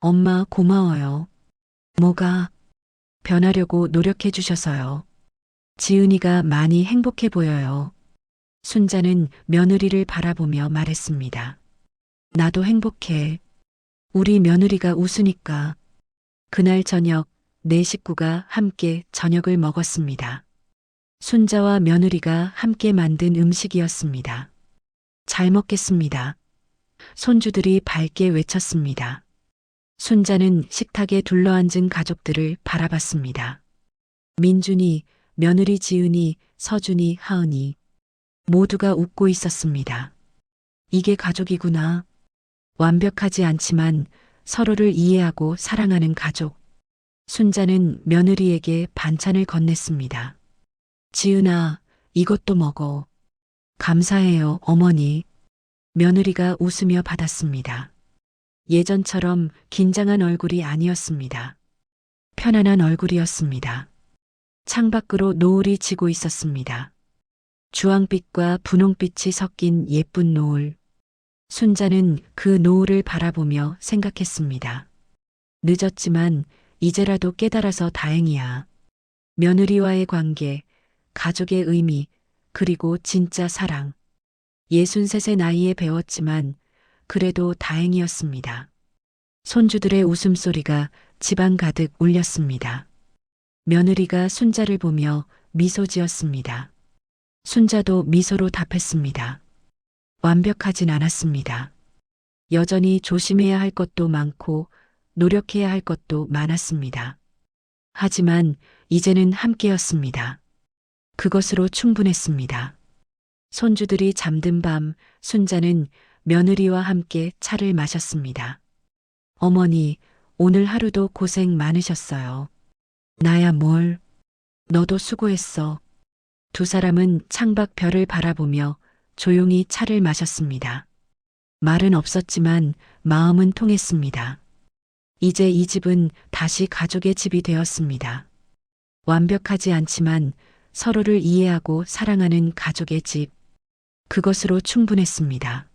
엄마 고마워요. 뭐가? 변하려고 노력해 주셔서요. 지은이가 많이 행복해 보여요. 순자는 며느리를 바라보며 말했습니다. 나도 행복해. 우리 며느리가 웃으니까. 그날 저녁 네 식구가 함께 저녁을 먹었습니다. 순자와 며느리가 함께 만든 음식이었습니다. 잘 먹겠습니다. 손주들이 밝게 외쳤습니다. 순자는 식탁에 둘러앉은 가족들을 바라봤습니다. 민준이, 며느리 지은이, 서준이, 하은이 모두가 웃고 있었습니다. 이게 가족이구나. 완벽하지 않지만 서로를 이해하고 사랑하는 가족. 순자는 며느리에게 반찬을 건넸습니다. 지은아, 이것도 먹어. 감사해요, 어머니. 며느리가 웃으며 받았습니다. 예전처럼 긴장한 얼굴이 아니었습니다. 편안한 얼굴이었습니다. 창밖으로 노을이 지고 있었습니다. 주황빛과 분홍빛이 섞인 예쁜 노을. 순자는 그 노을을 바라보며 생각했습니다. 늦었지만 이제라도 깨달아서 다행이야. 며느리와의 관계, 가족의 의미, 그리고 진짜 사랑. 63의 나이에 배웠지만 그래도 다행이었습니다. 손주들의 웃음소리가 집안 가득 울렸습니다. 며느리가 순자를 보며 미소 지었습니다. 순자도 미소로 답했습니다. 완벽하진 않았습니다. 여전히 조심해야 할 것도 많고 노력해야 할 것도 많았습니다. 하지만 이제는 함께였습니다. 그것으로 충분했습니다. 손주들이 잠든 밤 순자는 며느리와 함께 차를 마셨습니다. 어머니, 오늘 하루도 고생 많으셨어요. 나야 뭘. 너도 수고했어. 두 사람은 창밖 별을 바라보며 조용히 차를 마셨습니다. 말은 없었지만 마음은 통했습니다. 이제 이 집은 다시 가족의 집이 되었습니다. 완벽하지 않지만 서로를 이해하고 사랑하는 가족의 집. 그것으로 충분했습니다.